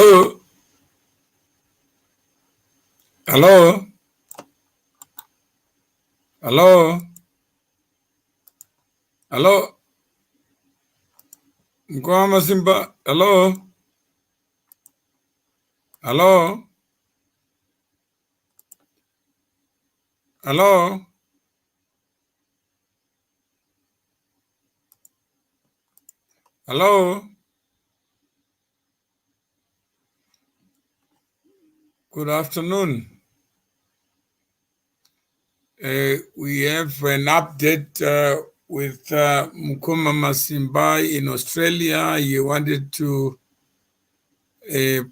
Hello? Hello? Hello? Hello? Mukoma Masimba? Hello? Hello? Hello? Hello? Good afternoon. We have an update with Mukoma Masimba in Australia. He wanted to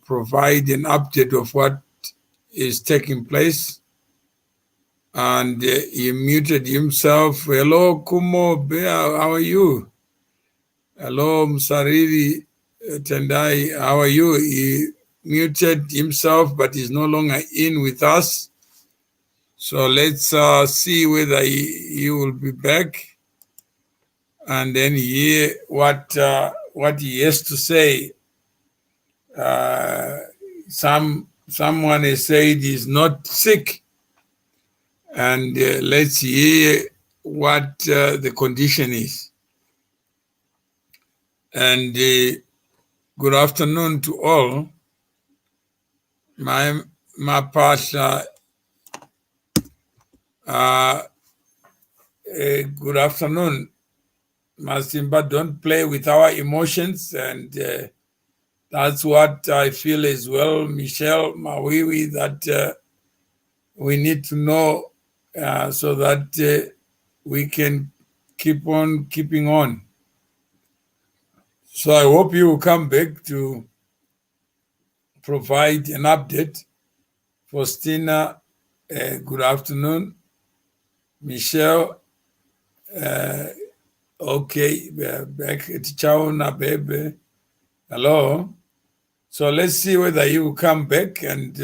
provide an update of what is taking place. And he muted himself. Hello, Kumo Bea, how are you? Hello, Msariri Tendai, how are you? He muted himself, but he's no longer in with us. So let's see whether he will be back and then hear what he has to say. Someone has said he's not sick, and let's hear what the condition is. And good afternoon to all. My pasha. Good afternoon, Masimba. Don't play with our emotions, and that's what I feel as well, Michelle Mawiwi, that we need to know so that we can keep on keeping on. So I hope you will come back to provide an update. Faustina, good afternoon. Michelle, okay, back at Chauna, baby. Hello. So let's see whether he will come back and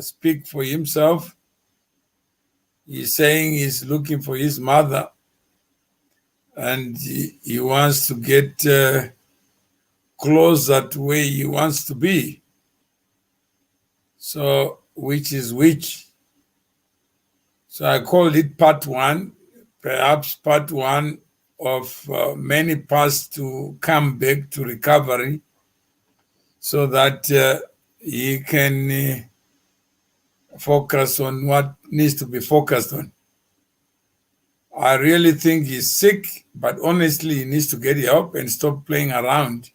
speak for himself. He's saying he's looking for his mother and he wants to get closer to where he wants to be. So which is which? So I called it part one, perhaps part one of many parts to come back to recovery so that he can focus on what needs to be focused on. I really think he's sick, but honestly, he needs to get help and stop playing around.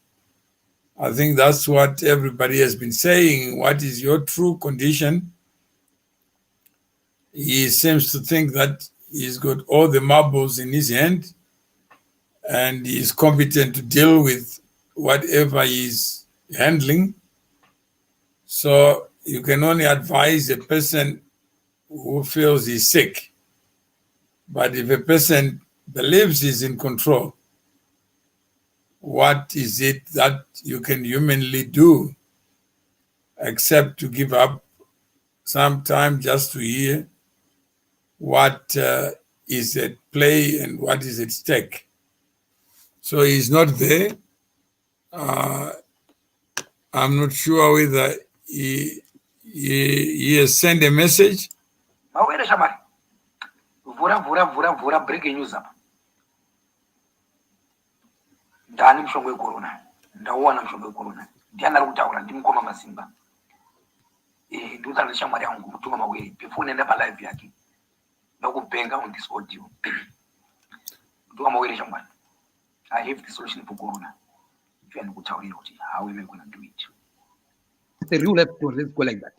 I think that's what everybody has been saying. What is your true condition? He seems to think that he's got all the marbles in his hand and he's competent to deal with whatever he's handling. So you can only advise a person who feels he's sick. But if a person believes he's in control, what is it that you can humanly do except to give up some time just to hear what is at play and what is at stake? So he's not there. I'm not sure whether he has sent a message. Vura breaking news up. Ndani mshongo corona. Ndaona mshongo corona. Ndiana rutaura ndi Mukoma Masimba. Ndutana shamwari yangu mutuma mawili before nenda pa live yake. Ndakubenga on this audio. Mutuma mawili shamwari. I have the solution for corona. If you are kutaurira kuti how we going to do it. The rule have to go like that.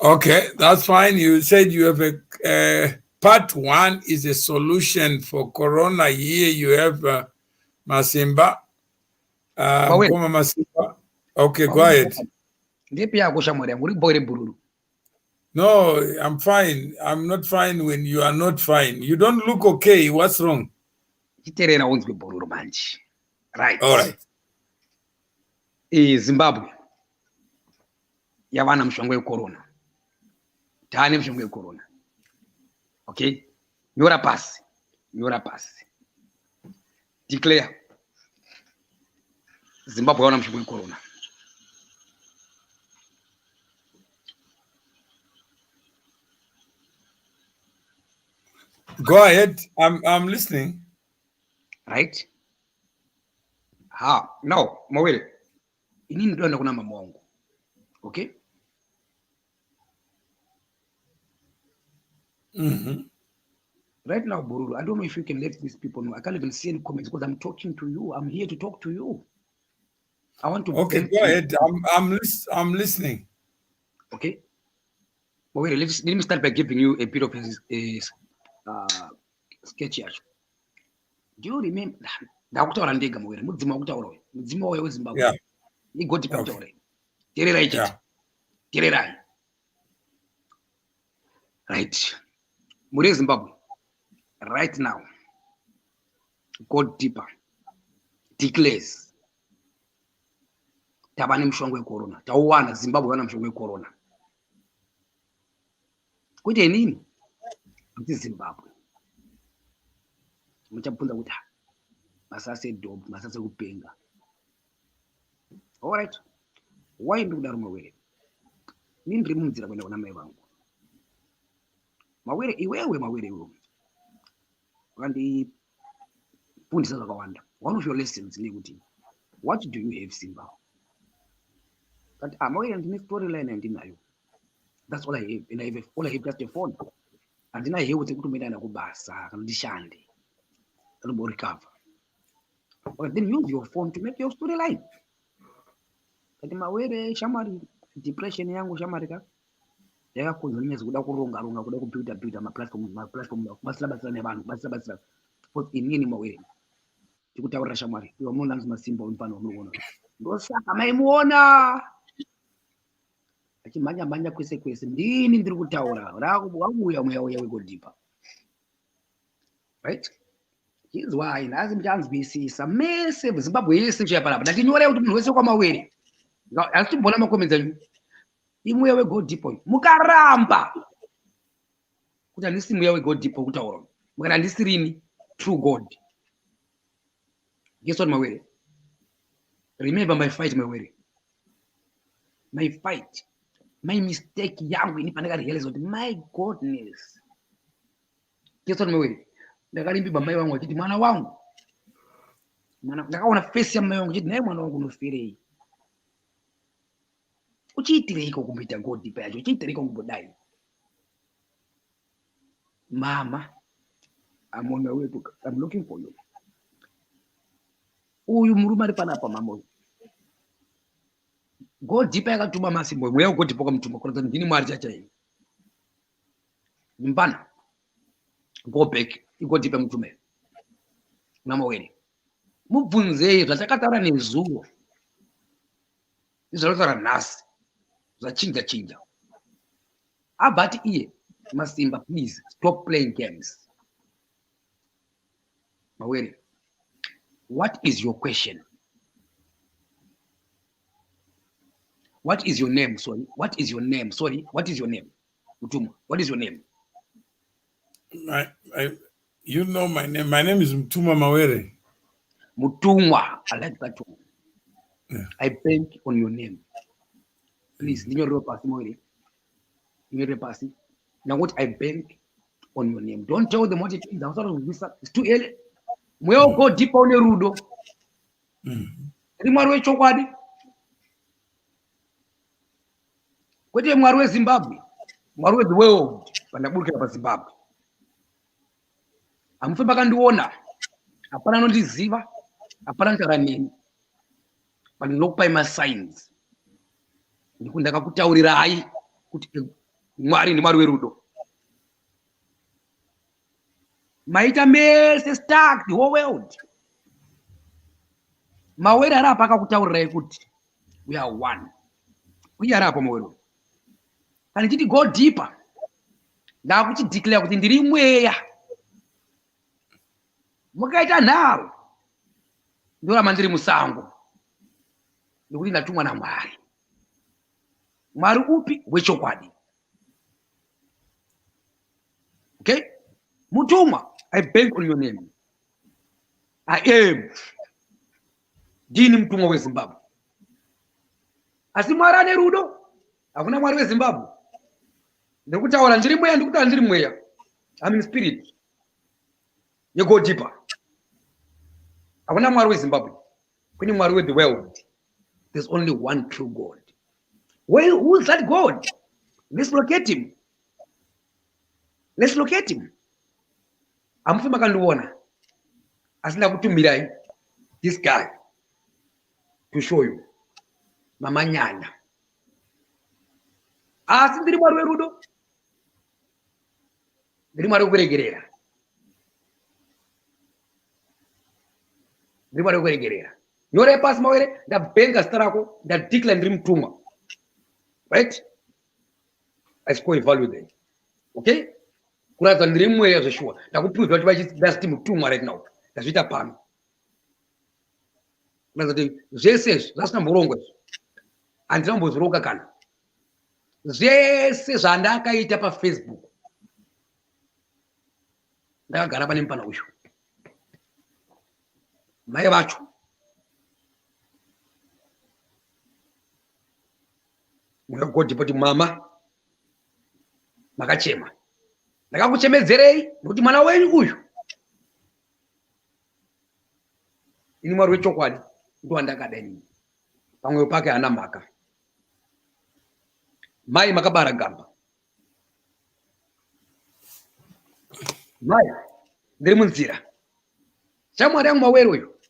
Okay, that's fine. You said you have a part one is a solution for corona. Here you have Masimba. Mukoma Masimba. Okay, go ahead. No, I'm fine. I'm not fine when you are not fine. You don't look okay. What's wrong? Right. All right. Zimbabwe. Yavana mshongo corona. Tani mshongo corona. Okay? Nyora pass. Declare. Zimbabwe wana mshongo corona. Go ahead. I'm listening. Right? Now, Mawele. Inini ndo kuna mama wangu. Okay? Right now, Bururu, I don't know if you can let these people know. I can't even see any comments because I'm talking to you. I'm here to talk to you. I want to Okay, thank go you. ahead. I'm listening. Okay? But wait, let me start by giving you a bit of his sketch here. Do you remember? Ndakutaura ndega Mawere, mudzima wakutaura uyu. Mudzima wayo weZimbabwe. Yeah. Igoti Okay. pakutaura. Tererai chete. Yeah. Tererai. Right. Muri Zimbabwe. Right now. God deeper. Declares. Tabane mshongo wecorona. Tauwana Zimbabwe wana mshongo wecorona. Kuti nini? Kuti Zimbabwe. Muchapunza kuti masase dob, masase kupenga. All right. Why ndiri kudaro Mawere? Nini ndiri munzira kuenda kuna mai vangu. Mawere iwewe Mawere iwewe. Wakandifundisa zvakawanda. One of your lessons ndekuti what do you have Simba? But Mawere ndine storyline andinayo. That's all I have. And I have all I have just a phone. Andina here kuti kutomeenda kubasa kana ndishande. Kana recover. But then use your phone to make your storyline. Kati Mawere shamari depression yangu shamari ka yakakonzeresa kuda kuronga kuda kubuilda ma-platform basira nevanhu basira because inini Mawere tikutaurira shamari iwe munhu anzi Masimba unofana unoona ndosaka maimuona achimhanya kwese ndini ndiri kutaura wauya mweya uya wegodipa right. Here's why nhasi muchanzwisisa mese Zimbabwe yese chaipanapa ndatinyorei kuti munhu wese kwaMawere asitibhona makomenzi anyu imweya wegodipa mukaramba kuti handisi mweya wegodipa kutaura mukati handisirini true God. Guess what Mawere? Remember my fight Mawere. My fight. My mistake yangu inipandaka realize kuti my godness. Guess what Mawere? Ndakarimbiba mai wangu achiti mwana wangu. Ndakaona face ya mai wangu achiti naye mwana wangu unoferei. Uchiitireiko kumboita godipa yacho? Uchiitireiko kumbodai? Mama, I'm on my way to, I'm looking for you. Uyu murume ari panapa mama uyu. Godipa yakatuma Masimba mweya wegodipa kwamutuma kuratidza kuti ndini Mwari chachaiye. Mbana. Go back. Igodipa mutume. Kuna Mawere. Mubvunzei zvatakataura nezuvo. Izvataura nhasi. Zvachinja. Abati iye Masimba, please stop playing games. Mawere, what is your question? What is your name? Sorry. What is your name? Sorry. What is your name? Mutuma. What is your name? You know my name. My name is Mukoma Mawere. Mutumwa. I like that one. Yeah. I bank on your name. Please, give me a pass, Mawere. Give me a pass. Now what I bank on your name. Don't tell them what it is. It's too early. We all go deep on the rudo. Mwari wechokwadi. Kwete Mwari weZimbabwe. Mwari we the world. Pandabukira paZimbabwe. Amufe makandiona. Hapana anondiziva. Hapana ntaura neni. Pandinokupai masigns. Ndikuti ndakakutaurirai kuti Mwari ndi Mwari werudo. Maita mese stuck the whole world. Mawere arapa akakutaurirai kuti we are one. Uye arapa Mawere. Kana chiti go deeper. Ndakuti declare kuti ndiri mweya. Mukaita nharo. Ndoramba ndiri musango. Ndikuti ndatumwa naMwari. Mwari upi wechokwadi. Okay? Mutumwa, I bank on your name. I am. Ndini mutumwa weZimbabwe. Asi Mwari ane rudo. Hakuna Mwari weZimbabwe. Ndikutaura ndiri mweya, ndikutaura ndiri mweya. I'm in spirit. You go deeper. Akuna mwari weZimbabwe. Kuni mwari with the world. There's only one true God. Well, who is that God? Let's locate him. Let's locate him. Amfuma kanduona. Asina kutumirai this guy to show you. Mama nyana. Asi ndiri mwari werudo. Ndiri mwari wekuregerera. Ndiri mwari wekuregerera. Nyore pasi mawere ndabenga zita rako ndadeclare ndiri mutumwa. Right? I score a value there. Okay? Kuratidza ndiri mumwe zveshuwa. Ndakuprove kuti vachiti mutumwa right now. Ndazviita pano. Kuratidza kuti zvese zvasina mborongo izvo. Handina mbozvironga kana. Zvese zvandakaita paFacebook. Ndakagara pane mupana uyu. Mai vacho. Mukagoti poti mama makachema. Ndakakuchemedzerei nokuti mwana wenyu uyu. Ini mwari wechokwadi ndo wandakada inini. Pamweyo pake hana mhaka. Mai makabara gamba. Mai ndiri munzira. Shamwari yangu mawere uyu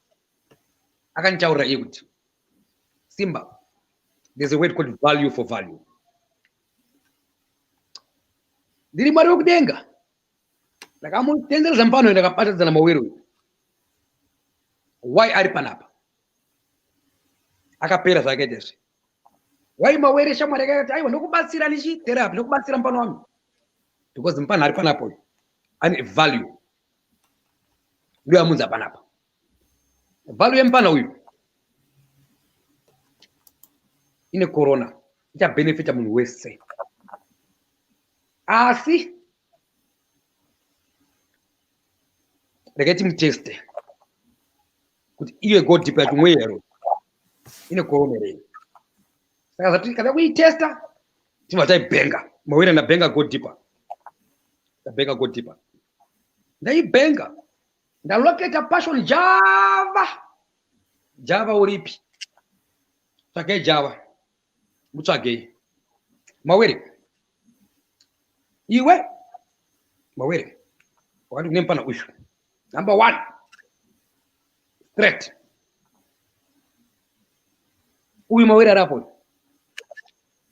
akandichaurira iye kuti Simba, there's a word called value for value. Ndiri mwari wekudenga. Ndakamutendera mpano ndakabatadzana mawere uyu. Why ari panapa? Akapera zvakaita izvi. Why mawere shamwari yakati aiwa ndokubatsira nichi therapy ndokubatsira mpano wangu. Because mpano ari panapo uyu ane value. Ndiyo amunza panapa. Value yempana uyu ine corona ichabenefita munhu wese. Asi regai timuteste kuti iye go deep yati mwero ine corona rei. Saka zati kada kuitesta tima taibenga mawira na benga go deeper. Ndabenga go deeper. Ndaibenga ndaloketa passion Java uripi. Tsvake Java. Mutsvagei. Mawere. Iwe. Mawere. Wakati kunempana uyu. Number 1. Threat. Uyu mawere arapo.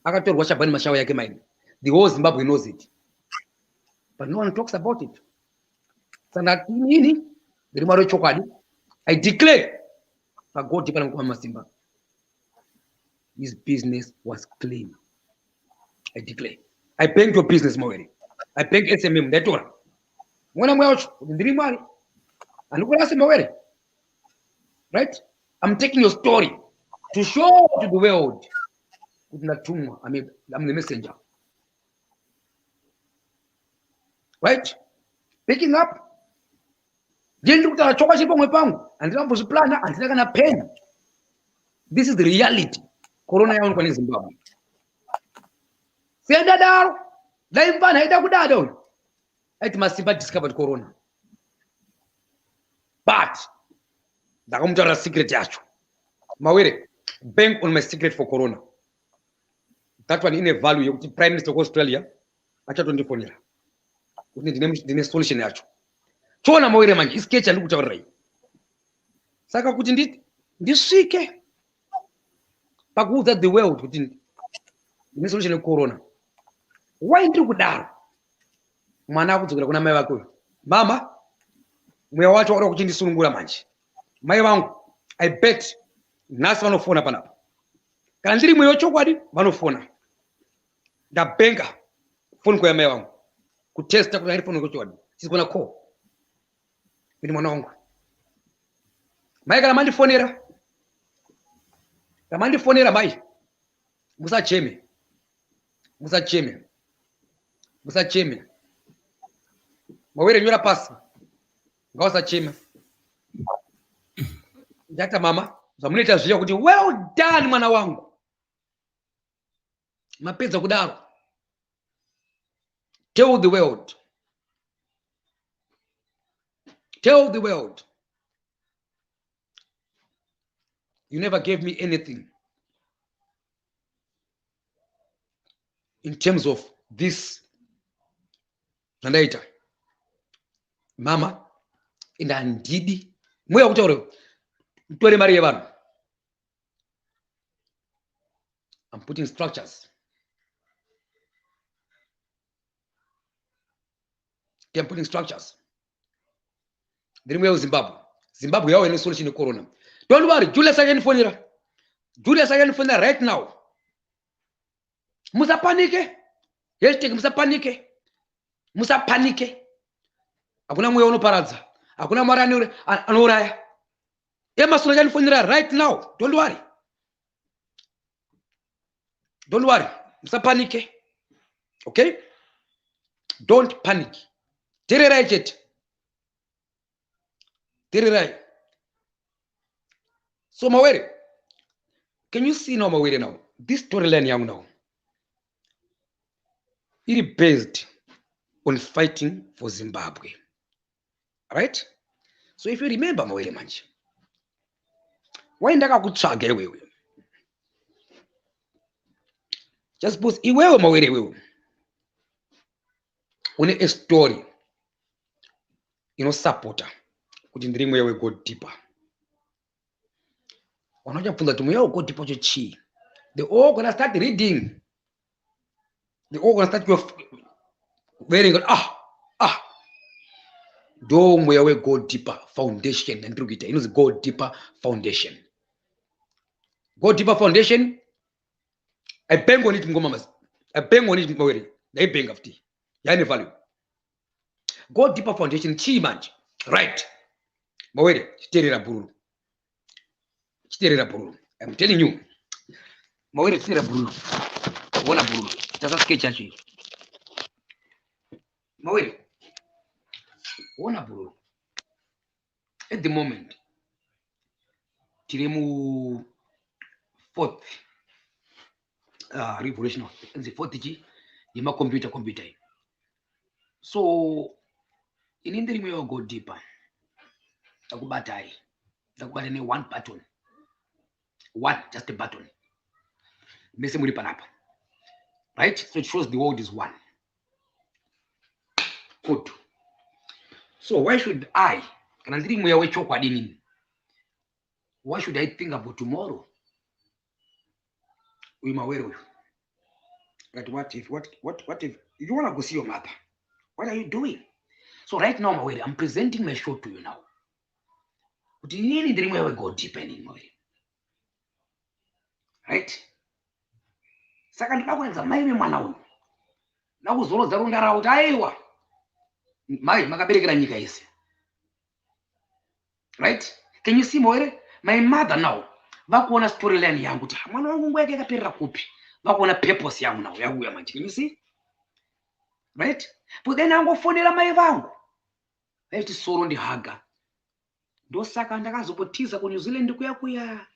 Akatorwa Shabani mashawa yake maini. The whole Zimbabwe knows it. But no one talks about it. Sana nini? Ndiri mwari wechokwadi. I declare pagoti pana Mukoma Masimba. His business was clean. I declare. I bank your business mawere. I bank SMM ndatora. Mwana mwacho ndiri mwari. Andikurasi mawere. Right? I'm taking your story to show to the world. Kunatumwa. I'm the messenger. Right? Picking up. Ndiri kutara choka chipo mwepangu. Andina mbozviplana, andina kana pen. This is the reality. Corona yaonekwa neZimbabwe. Senda daro. Daimvana haida kudada uyu. Aiti Masimba discovered corona. But ndakamutaura secret yacho. Mawere, bank on my secret for corona. That one in a value yekuti Prime Minister of Australia achatondifonera. Kuti ndine solution yacho. Chona mawere manje isketch andikutaurirai. Saka kuti ndisvike pakuudza the world kuti ndine solution yecorona. Why ndiri kudaro? Mwana akudzokera kuna mai vake uyu. Mama, mweya wacho wauda kuchindisunungura manje. Mai vangu, I bet nhasi vanofona panapa. Kana ndiri mweya wechokwadi vanofona. Ndabenga phone call ya mai vangu. Kutesta kuti ndiri phone wechokwadi. She's gonna call. Ini mwana wangu. Mai kana mandifonera. Kama ndifonera mai. Musacheme. Musacheme. Musacheme. Mawere nyora pasi. Ngawasacheme. Ndata mama, zamuneta zviya kuti well done mwana wangu. Mapedza kudaro. Tell the world. Tell the world, you never gave me anything in terms of this later. Mama, inandidi. Mweya kutaura mtore mari yevanhu. I'm putting structures. I'm putting structures. Then we have Zimbabwe. Zimbabwe have any solution to corona. Don't worry, Julius again phone. Julius again phone right now. Musa panike. Hashtag musa panike. Musa panike. Hakuna mweya unoparadza. Hakuna mari anouraya. Emasoro again phone right now. Don't worry. Don't worry. Musa panike. Okay? Don't panic. Tererai jet. Tererai. So Mawere, can you see now Mawere now? This storyline young now. It is based on fighting for Zimbabwe. Right? So if you remember Mawere manji. Why ndaka kutsvaga iwewe? Just suppose iwewe Mawere iwewe. Une a story. Supporter. Kuti ndiri mweya we go deeper. Wanoja punda tu mweya go deeper chi. They all gonna start reading. They all gonna start wearing do mweya we go deeper foundation and rugita. Inozi go deeper foundation. Go deeper foundation. I bang on it Mukoma Masimba. I bang on it Mawere. I bang after. Yani value. Go deeper foundation chi manji. Right. Mawere, chiterera bururu. Chiterera bururu. I'm telling you. Mawere chiterera bururu. Wona bururu. Tasa sketch achi. Mawere. Wona bururu. At the moment, tiremu fourth revolution. The fourth G, yima computer. So, in indiri mweya go deeper. Takubatai. Takubata ne one button. One, just a button. Mese muri panapa. Right? So it shows the world is one. Good. So why should I? Why should I think about tomorrow? We Mawere. But what if you want to go see your mother? What are you doing? So right now, Mawere, I'm presenting my show to you now. But you need dream where we go deep in Mawere. Right? Second, I want to make me one. Now was all the round around Iowa. My Magaberiga Nika is. Right? Can you see Mawere? My mother now. Vakona storyline yangu. Mwana wangu ngweke kapera kupi. Vakona purpose yangu now. Yangu ya manchi. Can you see? Right? But then I'm going to phone my vangu. Let it soro ndi haga. Do saka ndakazopotiza ku New Zealand kuya.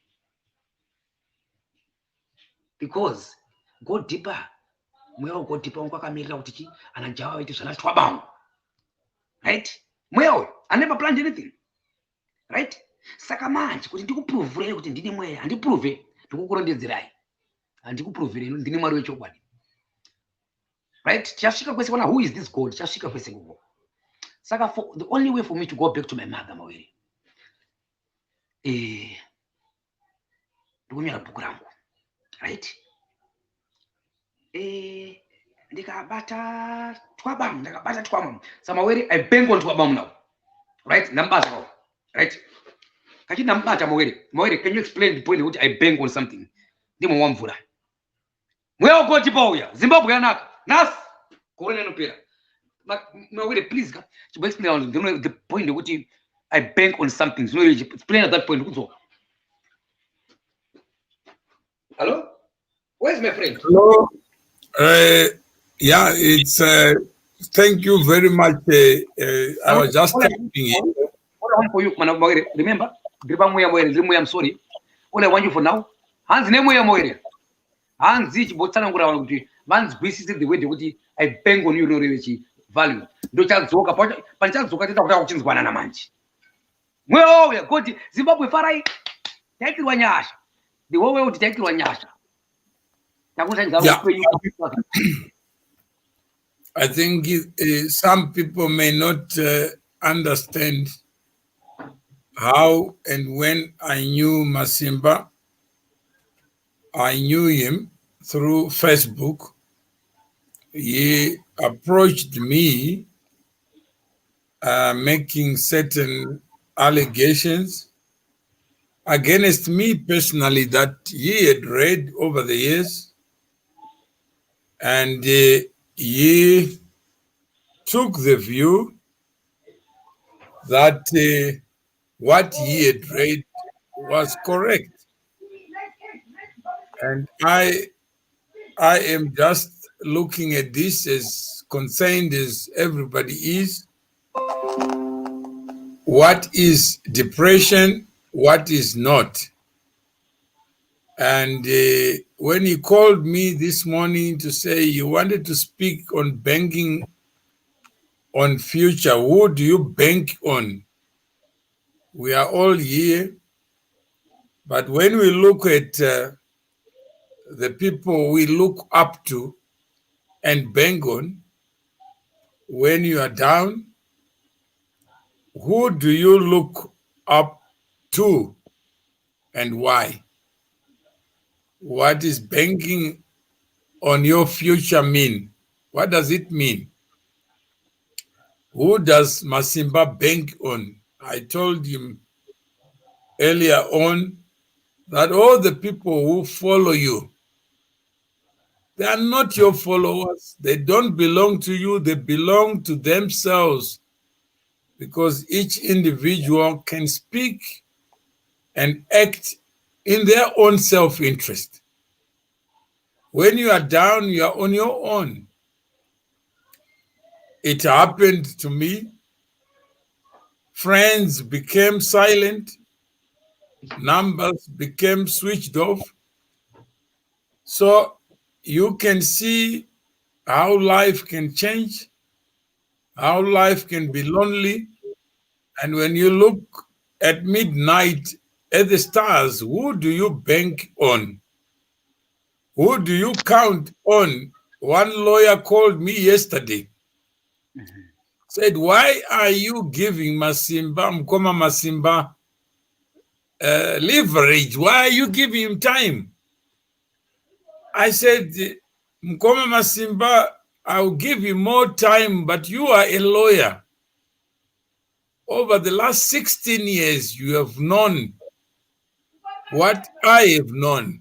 Because go deeper. Mweya go deeper unkwakamirira kuti chi anajawa iti zvana twabangu. Right? Mweya I never planned anything. Right? Saka manje kuti ndikuprove kuti ndini mweya, andiprove ndikukurondedzerai. Andikuprovere ndini mwari wechokwadi. Right? Chashika kwese wana who is this God? Chashika kwese kuko. Saka the only way for me to go back to my mother Mawere. Ndikunyora bhuku rangu. Right? Ndikabata twabam. So Mawere, I bang on twabam now. Right? Nambata now. Right? Kachi nambata Mawere, can you explain the point which I bang on something? Ndimo wamvura. Mweya go deeper Zimbabwe yanaka. Nas corona no pera. Mawere, please explain the point which I bank on something. So explain at that point. Hello? Where's my friend? Hello. Yeah, it's thank you very much. I was just typing it. What I want for you, Mawere, remember? I'm sorry. All I want you for now. Hans name Mawere. Hans each botana ngura man's business the way I bang on you no value. Do child zoka pancha zoka tita kuchinzwana na manji. Mweya kuti Zimbabwe farai taikirwa nyasha the whole world taikirwa nyasha. Yeah. I think some people may not understand how and when I knew Masimba. I knew him through Facebook. He approached me making certain allegations against me personally that he had read over the years, and he took the view that what he had read was correct. And I am just looking at this as concerned as everybody is. What is depression? What is not? And when he called me this morning to say he wanted to speak on banking on future, who do you bank on? We are all here, but when we look at the people we look up to and bank on, when you are down, who do you look up to and why? What is banking on your future mean? What does it mean? Who does Masimba bank on? I told him earlier on that all the people who follow you, they are not your followers. They don't belong to you. They belong to themselves, because each individual can speak and act in their own self-interest. When you are down, you are on your own. It happened to me. Friends became silent. Numbers became switched off. So you can see how life can change, how life can be lonely. And when you look at midnight at the stars, who do you bank on? Who do you count on? One lawyer called me yesterday, said, why are you giving Mukoma Masimba leverage? Why are you giving him time? I said, Mukoma Masimba, I'll give you more time, but you are a lawyer. Over the last 16 years, you have known what I have known.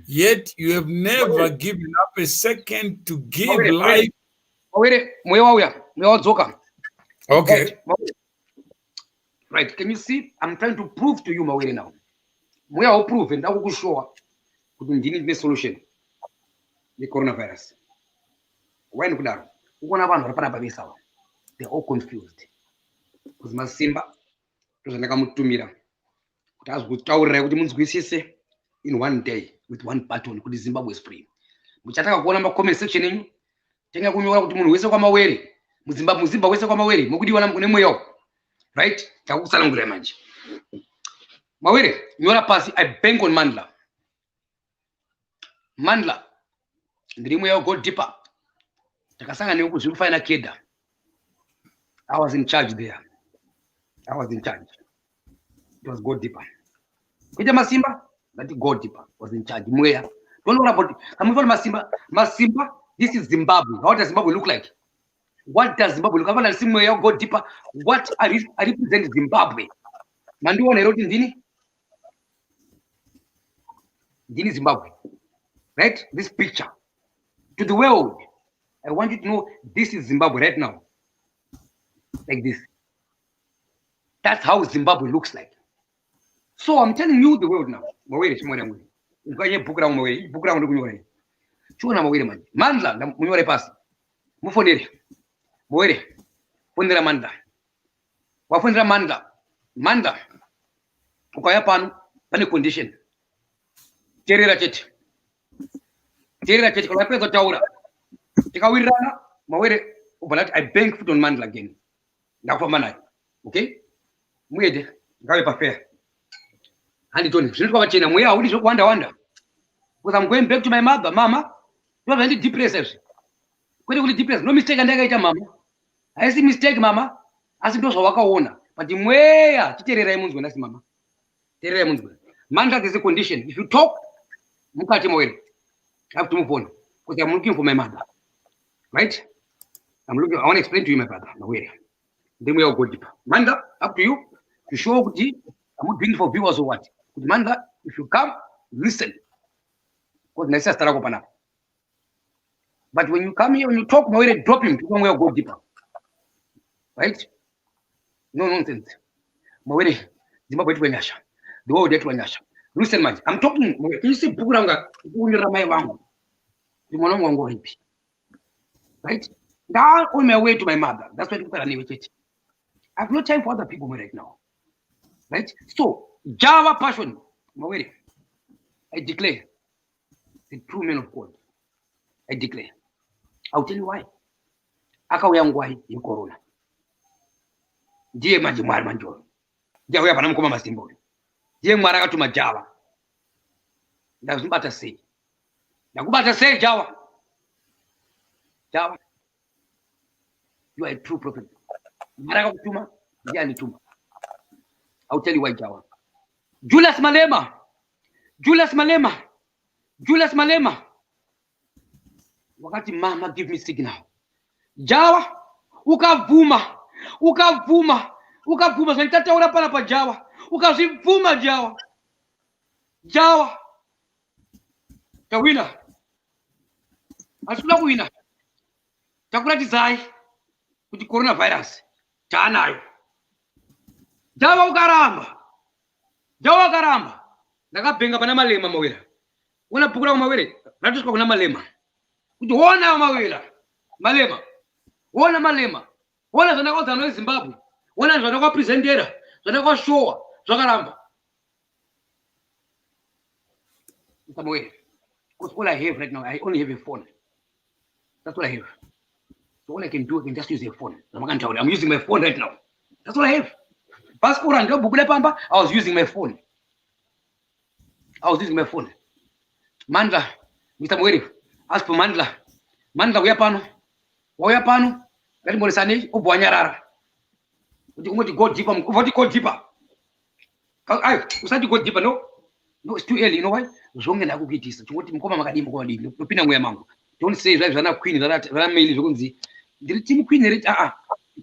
Yet you have never given up a second to give life. Okay. Right. Can you see? I'm trying to prove to you, Mawere, now. We are proof, and I will show you the solution. The coronavirus. When they're all confused. Because Masimba, in one day with one button, Zimbabwe is free. Muchataka kuona ma comment section yenyu tenga kunyora kuti munhu wese kwa Mawere Muzimba wese kwa Mawere mukudiwa nemweyo, right? Takusalangura manje Mawere nyora pasi. I bank on Mandla ndiri mweyo go deeper takasanga ne kuzvifana keda. I was in charge there. I was in charge. It was go deeper. Kuja Masimba, that go deeper was in charge. Mwea. Don't worry about it. I'm for Masimba. Masimba, this is Zimbabwe. How does Zimbabwe look like? What does Zimbabwe look like? I'm going to go deeper. What I represent Zimbabwe. Mandu one wrote in Dini Zimbabwe. Right? This picture. To the world. I want you to know this is Zimbabwe right now. Like this. That's how Zimbabwe looks like. So I'm telling you the world now. Mawere chimwere mwe. Ukanye bukura Mawere, bukura ndo kunyore. Chuna Mawere manje. Mandla na munyore pasi. Mufonere. Mawere. Fondera Mandla. Wafondera Mandla. Ukaya pano pane condition. Terera chete kwa peso taura. Tikawirana Mawere ubalati I bank foot on Mandla again. Ndakufamba naye. Okay? mwede ngawe pafair handitoni zviri kwavachena mweya haudi zvokuwanda because I'm going back to my mother. Mama, you are very depressed. Kwete kuti depressed no mistake andakaita mama haisi mistake mama asi ndo zvawakaona but mweya chitererai munzwe nasi mama tererai munzwe man, there's a condition. If you talk mukati mwere I have to move on because I'm looking for my mother, right? I want to explain to you my brother Mawere. Then we all go deeper. Manda, up to you to show kuti I'm not doing it for viewers or what. Manda, if you come listen because necessary start open up. But when you come here, when you talk, Mawere, drop him. People will go deeper. Right? No nonsense. Mawere, Zimbabwe to Nyasha. The world to Nyasha. Listen, man. I'm talking. Can you see Puranga? Right? Now on my way to my mother. That's why people are negotiating. I have no time for other people right now. Right? So, Java passion. Mawere, I declare the true men of God. I declare. I'll tell you why. Akauya ngwai ya corona. Ndiye majimwari manjoro. Ndiye uya pana Mukoma Masimba. Ndiye mwari akatuma Java. Ndakubata sei. Ndakubata sei Java. Java. You are a true prophet. Mwari akakutuma, ndiye anituma. I'll tell you why Java. Julius Malema. Wakati mama give me signal. Jawa ukavuma sanitataura pana pa Jawa ukazivuma Jawa tawina asula kuwina takulati zai kuti coronavirus taanayo Jawa ukaramba ndakabenga pana Malema Mawere una bhukura Mawere ratuswa kuna Malema kuti wona Malema wona zvandakaudza no Zimbabwe wona zvandakapresentera zvandakashowa zvakaramba Mawere because all I have right now I only have a phone. That's all I have. So all I can do I can just use a phone. I'm using my phone right now. That's all I have. Passport and bukule pamba I was using my phone. Mandla Mr. Mawere ask for Mandla uya pano ngati mboresani ubwanyarara kuti umoti go deeper umoti go deeper ayo usati go deeper no it's too early you know why zvonge ndakukuitisa chingoti Mukoma makadini nopinda mweya mangu don't say zvana queen zvana mail zvokunzi ndiri team queen reti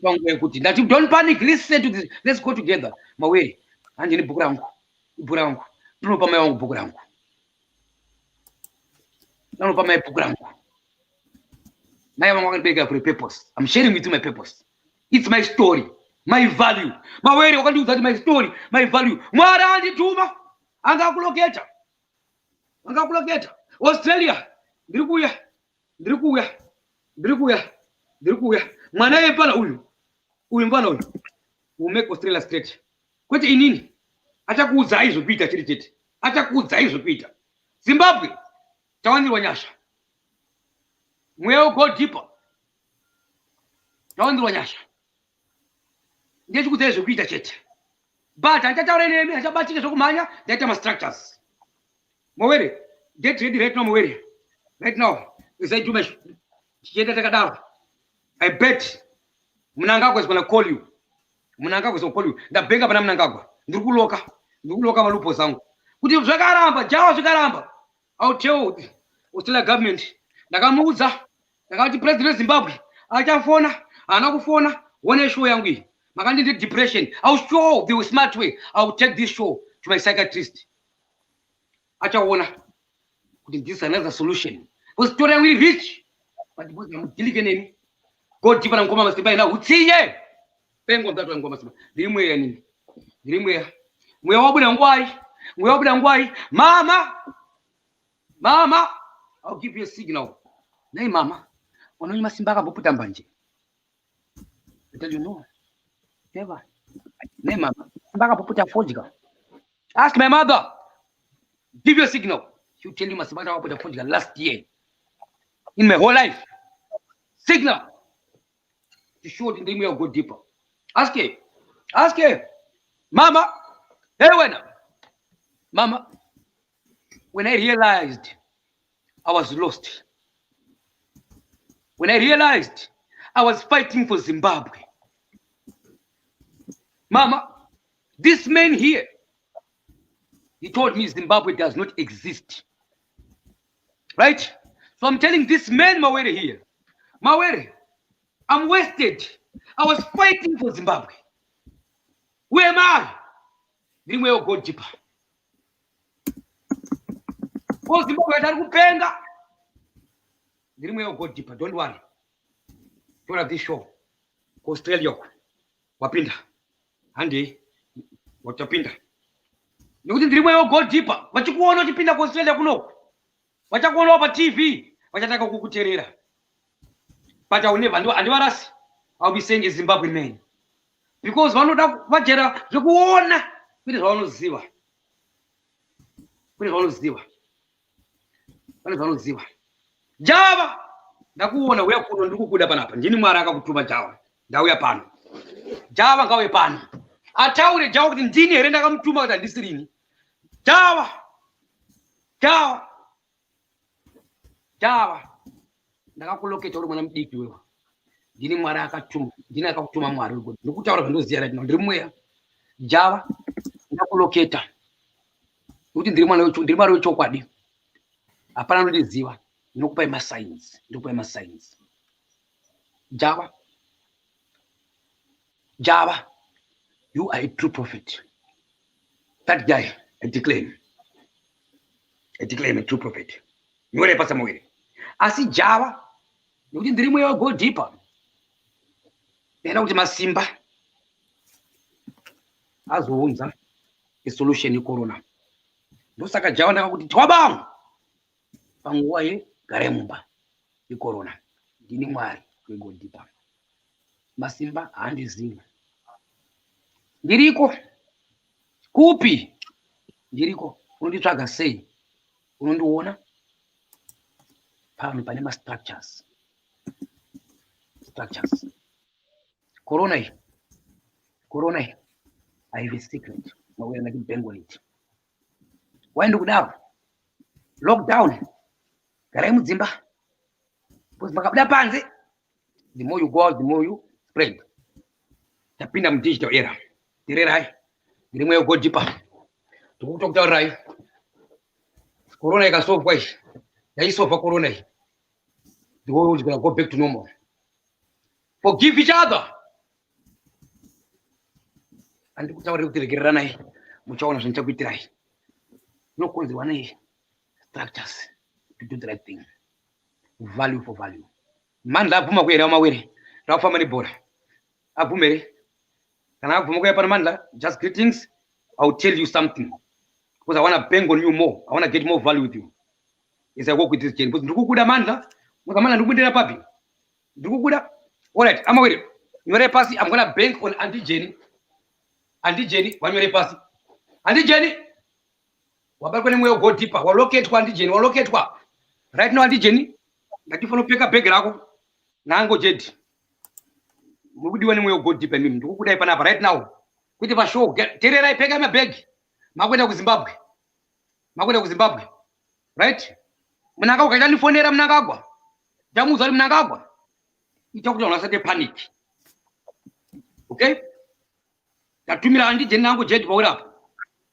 pangu kuti ndati don't panic listen to this let's go together Mawere handini bhuku rangu ndinopa mai wangu bhuku rangu Now I'm going to beg for a purpose. I'm sharing with you my purpose. It's my story, my value. Mawere, what do that? My story, my value. Mwarandi tuma, angakuloketa. Australia, ndikuya. Mwana yepana uyu mbana uyu. Will make Australia straight. Kwete inini? Achakuudza izvopita chiri chete. Zimbabwe, tawandirwa nyasha. Mweya go deeper. Tawandirwa nyasha. Ndiye chikudzai zvekuita chete. But achataura nemi achabatika zvokumhanya ndaita structures. Mawere, get ready right now Mawere. Right now, as I do my chienda takadaro. I bet Mnangagwa is going to call you. Ndabenga pana Mnangagwa. Ndiri kuloka malupo zangu. Kuti zvakaramba, Jawa zvakaramba. I'll tell Australia government. Ndakamuudza ndakati president of Zimbabwe achafona kufona one show yangu iyi makandinde depression I'll show the smart way I'll take this show to my psychiatrist achaona kuti this is another solution because story yangu iri rich but I'm dealing nemi go deeper na Mukoma Masimba ina utsiye pengo that wa Mukoma Masimba ndiri mweya wabuda ngwai mama I'll give you a signal. Nay mama, Mukoma Masimba akambopfuta mbanje. I tell you no. Never. Nay mama, Masimba akambopfuta fodika. Ask my mother. Give you a signal. She'll tell you Masimba akambopfuta fodika last year. In my whole life. Signal. To show the name will go deeper. Ask her. Mama, hey Mama, when I realized I was lost, when I realized I was fighting for Zimbabwe, Mama, this man here, he told me Zimbabwe does not exist. Right? So I'm telling this man, Mawere here, Mawere, I'm wasted. I was fighting for Zimbabwe. Where am I? Didn't we all go deeper? Oh, Zimbabwe, didn't we all go deeper? Don't worry. Don't have this show. Australia, Wapinda, Andy, Watapinda. You didn't go deeper. But you want to pinda Australia, no. But you want over TV. But you go kukuterera. But I will never do. And what I'll be saying is Zimbabwe man. Because one of that, what you want, we just want to see what. We just want to see what. We just want to see what. Java, ndakuona wewe kuno ndikukuda panapa. Ndini mwara akakutuma Java. Ndauya pano. Java ngawe pano. Ataure Java kuti ndini here ndakamutuma kuti andisirini. Java. Ndakakuloketa uri mwana mudiki wewe. Ndini mwara akatuma. Ndini akakutuma mwari uri. Ndikutaura zvindoziya right now. Ndiri mweya. Java ndakuloketa. Kuti ndiri mwari wechokwadi. Hapana nodiziva. Ndikupa ma signs. Java, you are a true prophet. That guy, I declare a true prophet. You are a person. I see Java, you didn't dream where you go deeper. Then out Masimba, as wounds, a solution in Corona. No saka Java, now with Twabang. Pangwaye, Garemba, the Corona. Didn't worry, we go deeper. Masimba and his zing. Diriko, Kupi, Diriko, only try to say, only owner, Panama structures. Corona, I have a secret. Now we are not Bengal it. Why look down? Lockdown. Karemu Zimba. The more you go out, the more you spread. Tapinda digital era. Tirerai. The more you go deeper. To talk down right. Corona can solve way. There is for Corona. The world is going to go back to normal. Forgive each other. And the tower of the Granai, which owners and Tapitrai. No cause the one structures to do the right thing. Value for value. Man la puma kwere amawere. La family bora. Apumere. Kana puma kwere panamanda. Just greetings. I'll tell you something. Because I want to bang on you more. I want to get more value with you. As I work with this chain. Because ndukukuda manda. Mukamana ndukudera papi. Ndukukuda. All right. Amawere. Nyore pasi. I'm gonna bank on Auntie Jenny. Auntie Jenny. Wanyore pasi. Auntie Jenny. Wabakwe mwe go deeper. Walocate kwa Auntie Jenny. Walocate kwa. Right now Auntie Jenny. Ngatifono peka bag rako. Nango jedi. Mubudi wani mwe go deeper mimi. Ndikukuda panapa right now. Kuti pa show terera ipeka ma bag. Makwenda ku Zimbabwe. Right? Mnanga ukaita fonera mnangagwa. Jamuza mnangagwa. Itakuta unasate panic. Okay? Tatumira Auntie Jenny nango jedi power up.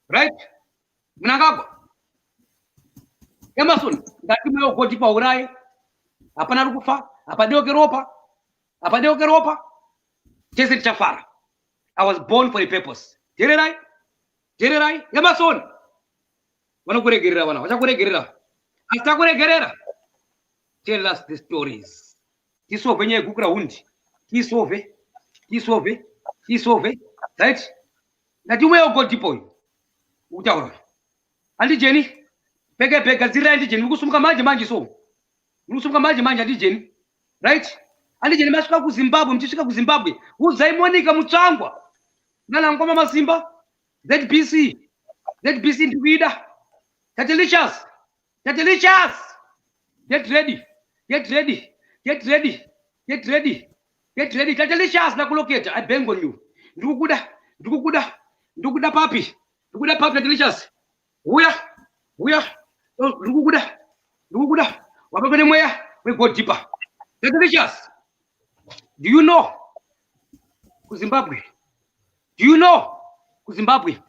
Right? Mnangagwa. Emerson, ndatimwe go deeper urai. Hapana rukufa, apadeo keropa. Jesse Chafara. I was born for a purpose. Tererai. Emerson. Wanakure gerera. Astakure gerera. Tell us the stories. Kisove nye kukura hundi. Kisove. Right? Ndatimwe go deeper. Utaura. Auntie Jenny. Pega zira Auntie Jenny. Ukusumuka manje so. Ulusumka manje Auntie Jenny. Right? Auntie Jenny masuka ku Zimbabwe, mtishika ku Zimbabwe. Uzaimonika mutsangwa. Nana Mukoma Masimba. ZBC ndikuida. Delicious. Get ready. Delicious na kuloketa. I bang on you. Ndikukuda. Ndukuda papi delicious. Uya. Ndukuda. Wapapene moya, we go deeper. Delicious. Do you know Zimbabwe? Do you know Zimbabwe?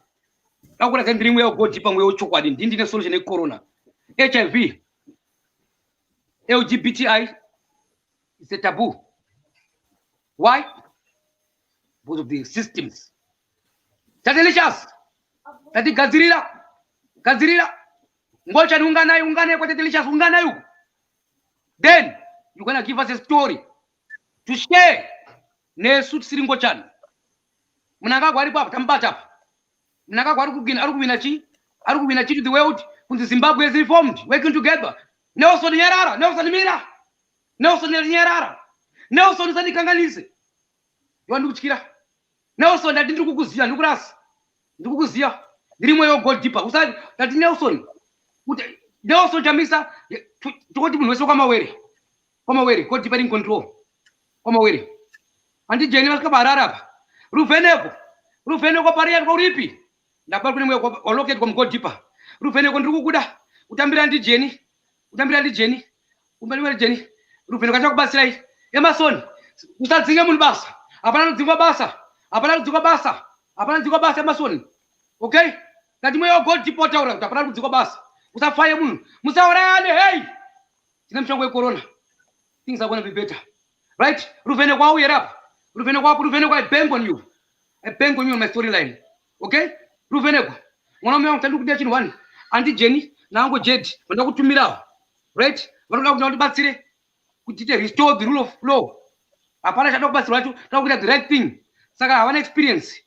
Akura kandiri moya go deeper moya chokwadi ndine solution e corona. HIV, LGBTI is a taboo. Why? Because of the systems. Delicious. Tati gazirira. Ngocha ungane kwa delicious ungana yuko. Then you're gonna give us a story to share. Nesu siringo chan. Munanga kwari kwa tambata. Munanga kwari kugina chi to the world. When Zimbabwe is reformed, working together. Nelson Nyerere, Nelson Zanikanganise. Ywandu kuchikira. Nelson ndiri kukuzia ndikukuzia. Ndiri moyo go deeper. Usati ndati Nelson. Nelson Jamisa tukoti munhu wese kwamawere go deeper in control. Kwamawere. Andi jeni vaskabarara apa. Ruvheneko pariya uripi. Ndapa kune moyo locate kwa go deeper. Ruvheneko ndiri kukuda. Utambira ndi jeni. Umbali jeni. Ruvheneko kacha kubasirai. Emerson, usadzinga munhu basa. Apana kudzingwa basa. Emerson. Okay? Ngati moyo go deeper taura kuti apana kudzingwa basa. Usafaye munhu. Musaurayane, hey. Tina mshango we corona. Things are going to be better. Right? Ruvheneko auye rapa. Ruvheneko I bang on you. On my storyline. Okay? Ruvheneko. Mwana wangu tandi kudia chini wani. Andi Jenny nango Jed wanda kutumira. Right? Vanoda kuti batsire kuti restore the rule of law. Apana chado kubatsira wacho takuita the right thing. Saka hawana experience.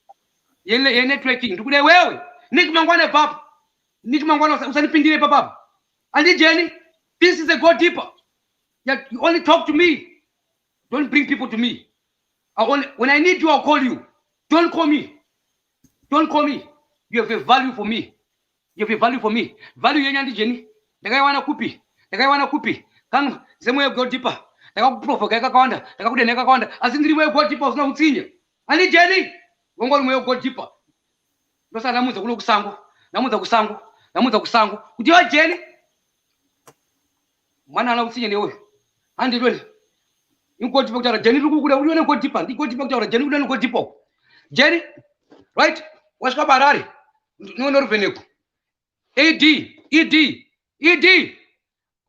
Yene networking. Ndikude wewe. Niki mangwana papa. Usanipindire papa. Andi Jenny, this is a go deeper. You only talk to me. Don't bring people to me. When I need you, I'll call you. Don't call me. You have a value for me. Value yenye ndi Jenny. Ndakaiwana kupi. Kanga semwe go deeper. Ndakakuprovoke kakawanda. Ndakakudeneka kakawanda. Asindiri mwe go deeper usina utsinye. Andi Jenny. Ngongoli mwe go deeper. Ndosa namuza kulo kusango. Namuza kusango. Kuti wa Jenny. Mwana ala utsinye newe. Andi lwele. Go deeper kutara Jenny rukukuda ulione go deeper. Ndi go deeper kutara Jenny ulione go deeper. Jenny, right? Washika barari. Nono Ruvheneko. ED.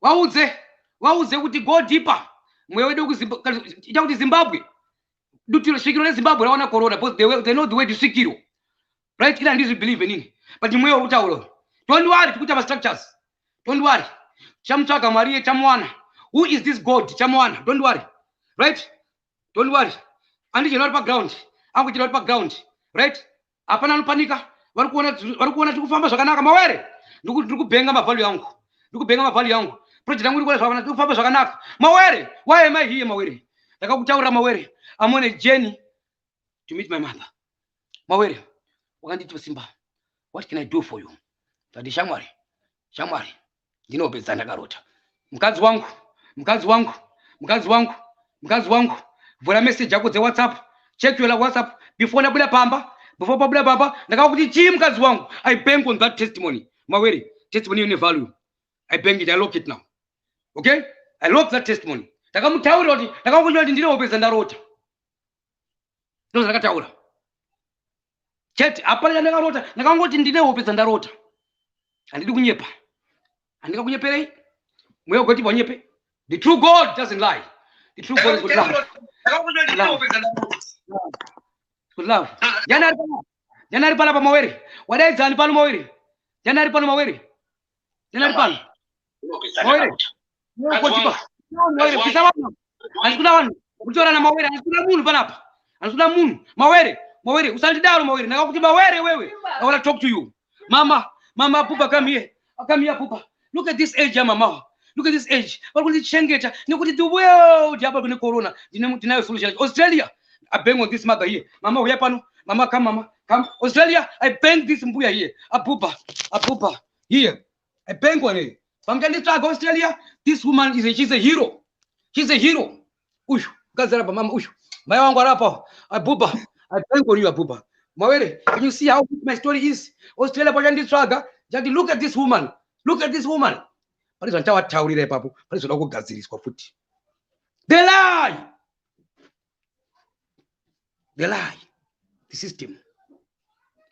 Wauze kuti go deeper. Mwewedo kuti Zimbabwe. Dutiro shikiro ne Zimbabwe rawana corona because they know the way to shikiro. Right? Ila ndizi believe in. But mwewe utauro. Don't worry to kuta structures. Don't worry. Chamtaka Marie Chamwana. Who is this God? Chamwana. Don't worry. Right? Don't worry. Andi general background. Angu general background. Right? Apana nupanika. Warikuona tikufamba zvakanaka mawere. Ndikubenga mavalue yangu. Project yangu ilikuwa zvakanaka tikufamba zvakanaka. Mawere. Why am I here mawere? Ndakakutaura mawere. I'm on a journey to meet my mother. Mawere. Wakanditi Simba. What can I do for you? Tadi shamwari. Ndinopedza ndakarota. Mukadzi wangu. Vula message yako ze WhatsApp. Check your WhatsApp before pabuda pamba, ndakakuti chi mukadzi wangu. I bank on that testimony. Mawere, testimony ine value. I bank it, I lock it now. Okay? I lock that testimony. Ndakamutaura kuti ndakakuti ndinopedza ndarota. Ndo ndakataura. Chet apana ndakarota, ndakangoti ndinopedza ndarota. Andidi kunyepa. Andikakunyeperei. Mweyo goti bonyepe. The true God doesn't lie. The true God is good love. Good love. January pala pa mawere. Wadai zani pala mawere. January pala mawere. Mawere. Mawere pisa wana. Anasukula wana. Kuchora na mawere. Anasukula munu panapa. Mawere. Usandidaro mawere. Nakakuti mawere wewe. I want to talk to you. Mama, Pupa, come here. Come here, Pupa. Look at this age, mama. Look at this age. What will it change? Nikuti the world. Jaba kune corona. Dinayo solution. Australia. I bang on this mother here. Mama, we pano. Mama, come. Australia, I bang this mbuya here. A pupa. Here. I bang on it. Famkani tag Australia. This woman she's a hero. Ush. Gazaraba mama ush. Maya wangu rapa. A pupa. I bang on you, a pupa. Mawere, can you see how my story is? Australia Bajandi Traga, Jadi, look at this woman. Look at this woman. What is on Tower Tower? Papu? What is logo Gaziris for foot? They lie. They lie. The system.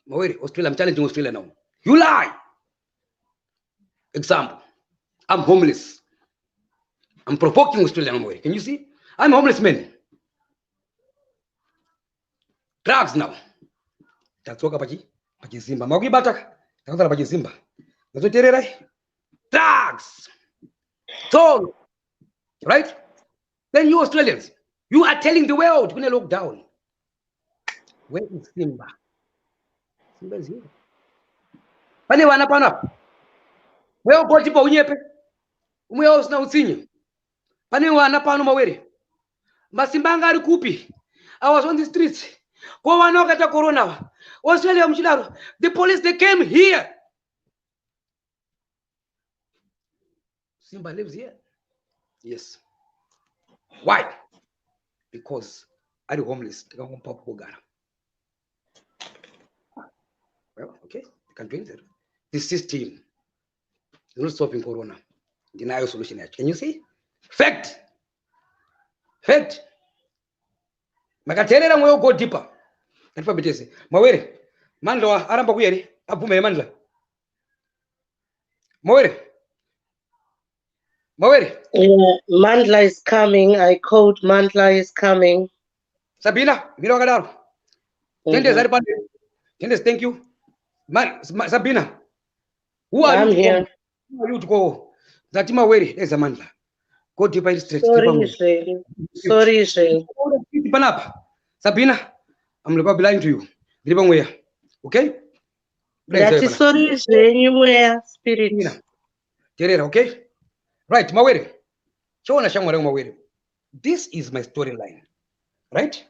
Mawere, Australia, I'm challenging Australia now. You lie. Example. I'm homeless. I'm provoking Australia. Mawere. Can you see? I'm a homeless man. Drugs now. That's what Pachizimba. Mauki Batak. That's what Pachizimba. That's what you're right. Drugs. So, right? Then you Australians, you are telling the world when I look down. Where is Simba? Simba is here. Pane wana pana. Where go tipo unyepe? Umwe na utsinye. Pane wana pano Mawere. Masimba ngari kupi. I was on the streets. Go wana kata corona. Australia mchilaro. The police, they came here. Simba lives here. Yes. Why? Because I'm homeless. Well, okay, you can drink it. The system is not stopping corona. Denial solution. Can you see? Fact. Fact. Makaterera moyo go deeper. And for betese. Mawere. Mandla aramba kuyeri. Apume mandla. Mawere. Mawere. Yeah, Mandla is coming. I code Mandla is coming. Sabina, Viro Gadar. Tendes, thank you. Sabina. Who are I'm you? here. Who are you to go? Zatima Weri, there's a Mandla. Go deeper in straight. Sorry, Israel. Sorry, Israel. Sabina, I'm blind to you. Okay? That is sorry, Israel. Spirit. Okay? Right, Mawere. Mawere. This is my storyline. Right?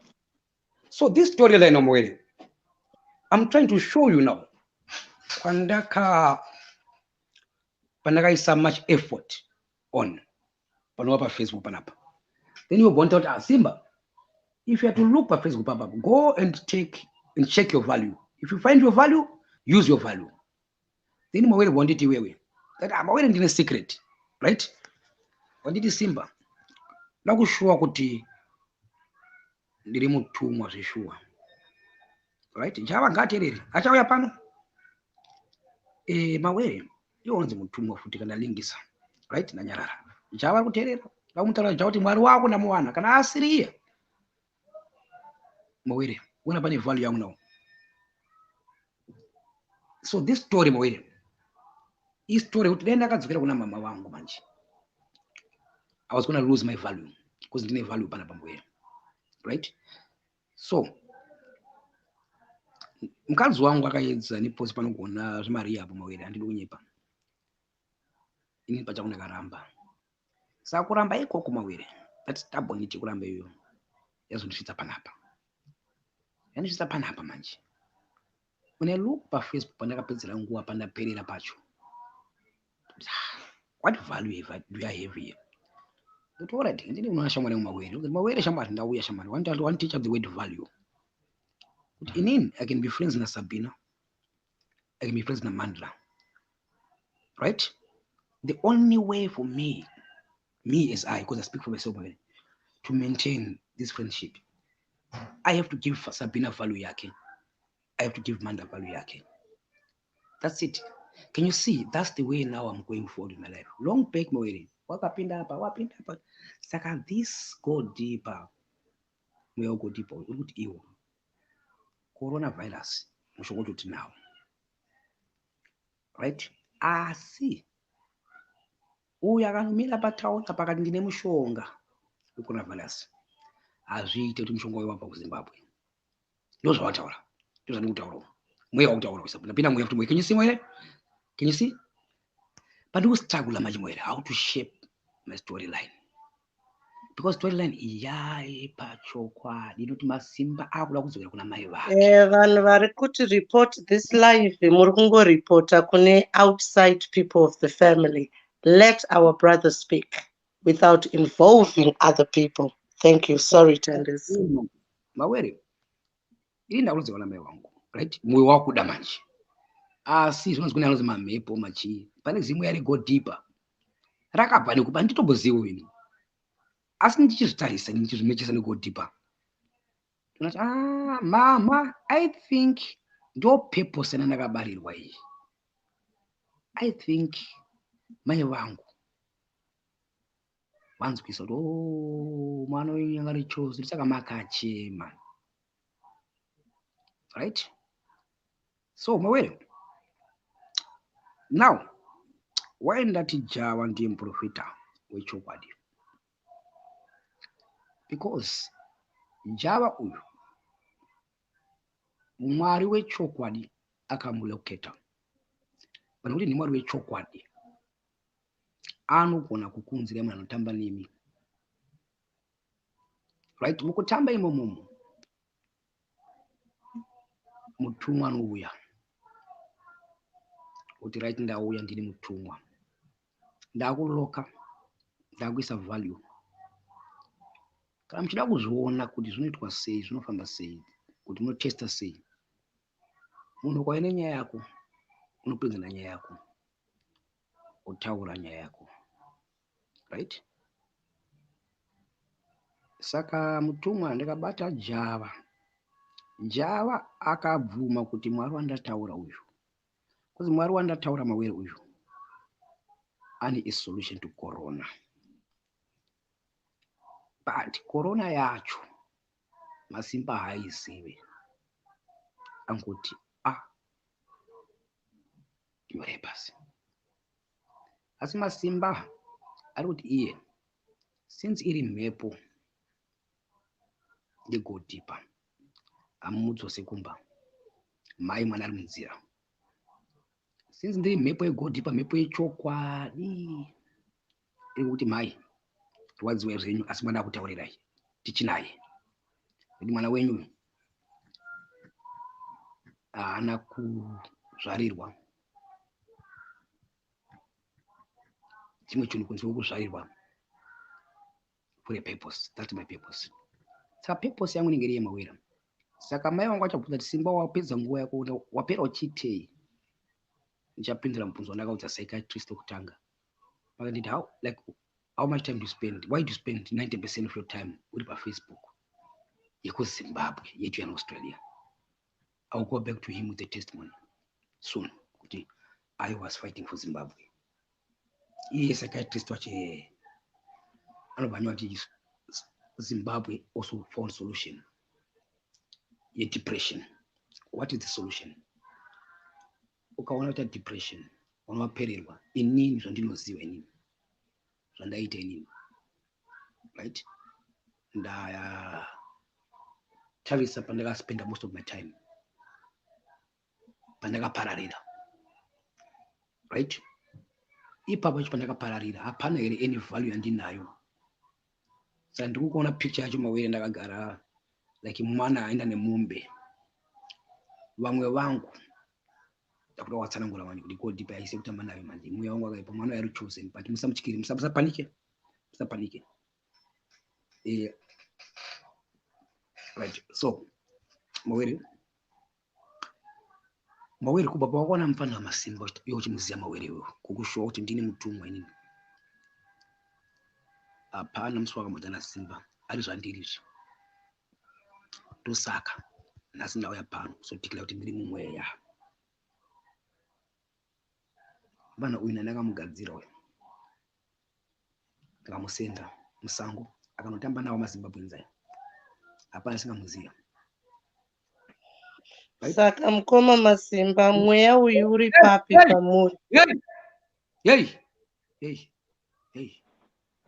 So this storyline, Mawere, I'm trying to show you now. Pandaka is so much effort on Panapa Facebook Panapa. Then you want out Simba. If you have to look at Facebook Panapa, go and check your value. If you find your value, use your value. Then Mawere wanted to wewe. That I'm aware in a secret, right? What did Simba? Nakushua kuti ndiri mutumwa zvishua. Right? Java ngaterere. Achauya pano. Mawere yonzi mutumwa futi kana lingisa. Right? Na nyarara. Java kuterera. Vakumutaura kuti mwari wako namuwana kana asiriya. Mawere, una pane value yangu now. So this story Mawere. This story utenda kadzokera kuna mama wangu manje. I was going to lose my value because I didn't value Panapa Mawere. Right? So mkazi wangu akaedza niposi panogona zvimari yapo Mawere andidi kunyepa. Ini pachakuna karamba. Saka kuramba ikoko Mawere. That's stubborn iti kuramba iyo. Yazondisvitsa panapa. Yanisvitsa panapa manje. When I look pa Facebook pandakapedzera nguwa pandaperera pacho. What value do I have here? But what I think, I didn't know Shamari Mawere. Mawere Shamari, now we are Shamari. One teach up the way to value. But in I can be friends with Sabina. I can be friends with Mandla. Right? The only way for me as because I speak for myself, to maintain this friendship, I have to give Sabina value yake. I have to give Mandla value yake. That's it. Can you see? That's the way now I'm going forward in my life. Long back Mawere. Wapinda hapa. Saka this go deeper. We all go deeper. Look at you. Coronavirus. We should go to it now. Right? See. Uyakanumira pataona pakati ndine mushonga. Coronavirus. Azviite kuti mushonga uyu wabva kuZimbabwe. Ndozvawataura. Ndozvandikutaura. Mweya wakutaura kusabuna. Pina mweya kuti mweya. Can you see Mawere? Can you see? But we struggle Mawere how to shape my storyline. Because storyline pachokwa dinoti Masimba akuda kuzokera kuna mai vake. Vanhu vari kuti report this live muri kungoripota kune outside people of the family. Let our brother speak without involving other people. Thank you. Sorry, Tenders. Mawere. Ini ndakurudzirwa namai wangu. right? Moyo wako kuda manje. Asi zvino zvikuna anozi mamhepo machi. Pane zimu yari go deeper. Rakabva nekuba nditombozivo ini. Asi ndichizvitarisa ndichizvimechesa ne go deeper. Ndinoti mama, I think ndo purpose nandakabarirwa iyi. I think mai vangu wanzwisa kuti mwana wenyu anga richozi saka makachema, right? So mawere, now why ndati Java ndiye muprofita wechokwadi? Because Java uyu mwari wechokwadi akamuloketa. Pana kuti ni mwari wechokwadi anogona kukunzira munhu anotamba nemi, right? Mukutamba imomomo mutumwa anouya kuti right, ndauya ndiri mutumwa, ndakuloka, ndakuisa value. Kana muchida kuzviona kuti zvinoitwa sei, zvinofamba sei, kuti munotesta sei, munhu ukauya nenyaya yako unopinza nanyaya yako, utaura nyaya yako, right? Saka mutumwa ndakabata Java akabvuma kuti mwari wandataura uyu, kuzi mwari wandataura mawere uyu ane a solution to corona. But corona yacho Masimba haizive, angoti yore basi. Asi Masimba ari kuti iye since iri mhepo go deeper, amudzose kumba mai mwana ari munzira. Since ndiri mhepo go deeper, mhepo yechokwadi iri kuti mai rwadziwa zvenyu, asi mwana akutaurirai tichinaye, kuti mwana wenyu haana kuzvarirwa chimwe chinhu kunze kwekuzvarirwa for a purpose. That's my purpose. Saka purpose yangu inenge yemawira. Saka mai vangu vachabvunza kuti Simba, wapedza nguva yako, wapera uchiitei? Ndichapindura mubvunzo wandakaudza psychiatrist wekutanga. Vakanditi how much time do you spend? Why do you spend 90% of your time uri paFacebook yekuZimbabwe yetu yana Australia? I will go back to him with a testimony soon. Kuti I was fighting for Zimbabwe. Iye psychiatrist wache anobva kuti Zimbabwe also found solution ye depression. What is the solution? Ukaona kuti depression unopererwa inini zvandinoziva inini zvandaita inini, right? Ndatarisa pandakaspenda most of my time pandakapararira, right? Ipapo icho pandakapararira hapana here any value yandinayo. Saka ndikuona picture yacho mawere ndakagara like mwana aenda nemombe. Vamwe vangu ndakuda watsanangura vanhu kuti go deeper aise kutamba nayo manje. Mweya wangu akaipa mwana yari chosen, but musamutyire, musapanike. Right. So mawere kubaba wakaona mfano wa Masimba yochimuziya mawere wewe kukushuwa kuti ndini mutumwa inini. Hapana musi wakambodzana Simba ari zvandirizvo. Ndosaka nhasi ndauya pano kuzotikira kuti ndiri mumweya. Vana uyu nandakamugadzira uyu, ndakamusenda musango akanotamba nawo maZimbabwe. Hapana singamuziya. Saka Mukoma Masimba, mweya uyu uri papi pamuri?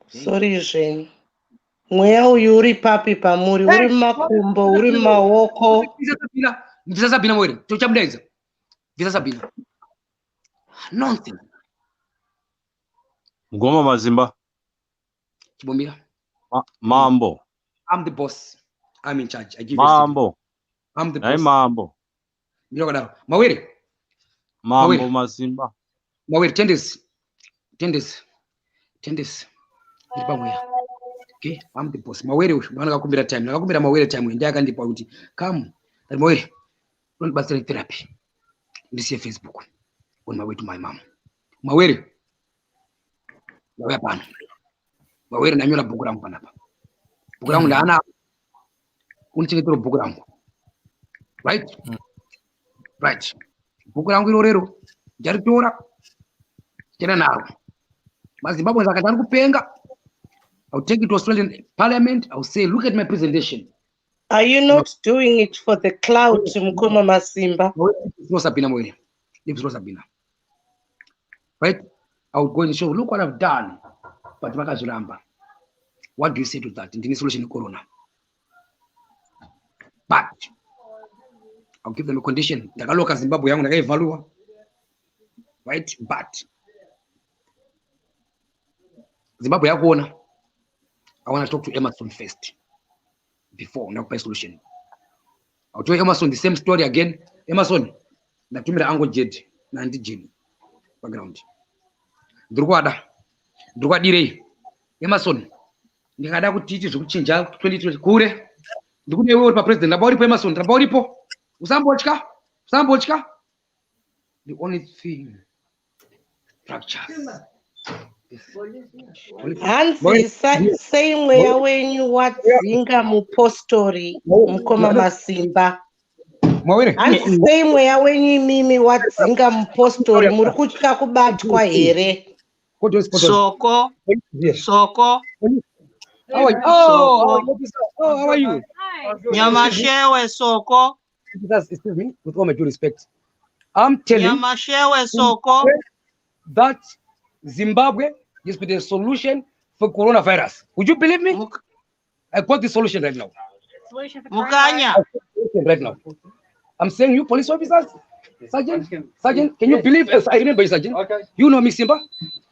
Sorry zvenyu. Mweya uyu uri papi pamuri? Uri makumbo, uri maoko? Mvisa Sabina mwere, tochamudaidza. Mvisa Sabina. Nonsense. Mukoma Masimba. Chibombira. Mambo. I'm the boss. I'm in charge. I give Mambo. I'm the boss. Hey Mambo. Ndinokadaro. Mawere. Mambo Masimba. Mawere 10 days. Ndipamweya. Okay, I'm the boss. Mawere uyu ndakakumbira time. Ndakakumbira Mawere time ndiye akandipa kuti come. Mawere. Don't bastard therapy. This is Facebook. On my way to my mom. Mawere. Mawere na nyola buku langu panapa. Buku langu ndana. Unicheketoro buku langu. Right? Right. Buku langu ilorero. Jaritora. Chena naro. Mazimbabwe zakatani kupenga. I'll take it to Australian Parliament. I'll say, look at my presentation. Are you not doing it for the clout, Mukoma Masimba? It's not Sabina Moyne. It's not Sabina. Right? I would go and show, look what I've done. But what do you say to that? In the solution of Corona. But I'll give them a condition. Right? But Zimbabwe, I want to talk to Emerson first before now solution. I'll tell Emerson the same story again. Emerson, na tumira ango jed na ndi jini background. Ndurwa dire. Emerson, ndikada kuti zvikuchinja 2020 kure. Ndikune wewe pa president abori po Emerson, abori po. Usambotya. The only thing structures. Hansi, same way when you watch Zinga Mupostori, Mukoma Masimba. Hansi, same way when you mimi watch Zinga Mupostori, Murukuchika kubatwa here. Soko. How are you? Nyamashewe Soko. Excuse me, with all my due respect. I'm telling you Nyamashewe Soko. that Zimbabwe is with the solution for coronavirus. Would you believe me? I got the solution right now. Mukanya. Right now. I'm saying you police officers, Sergeant, can you believe? I remember you, Sergeant. Okay. You know me, Simba.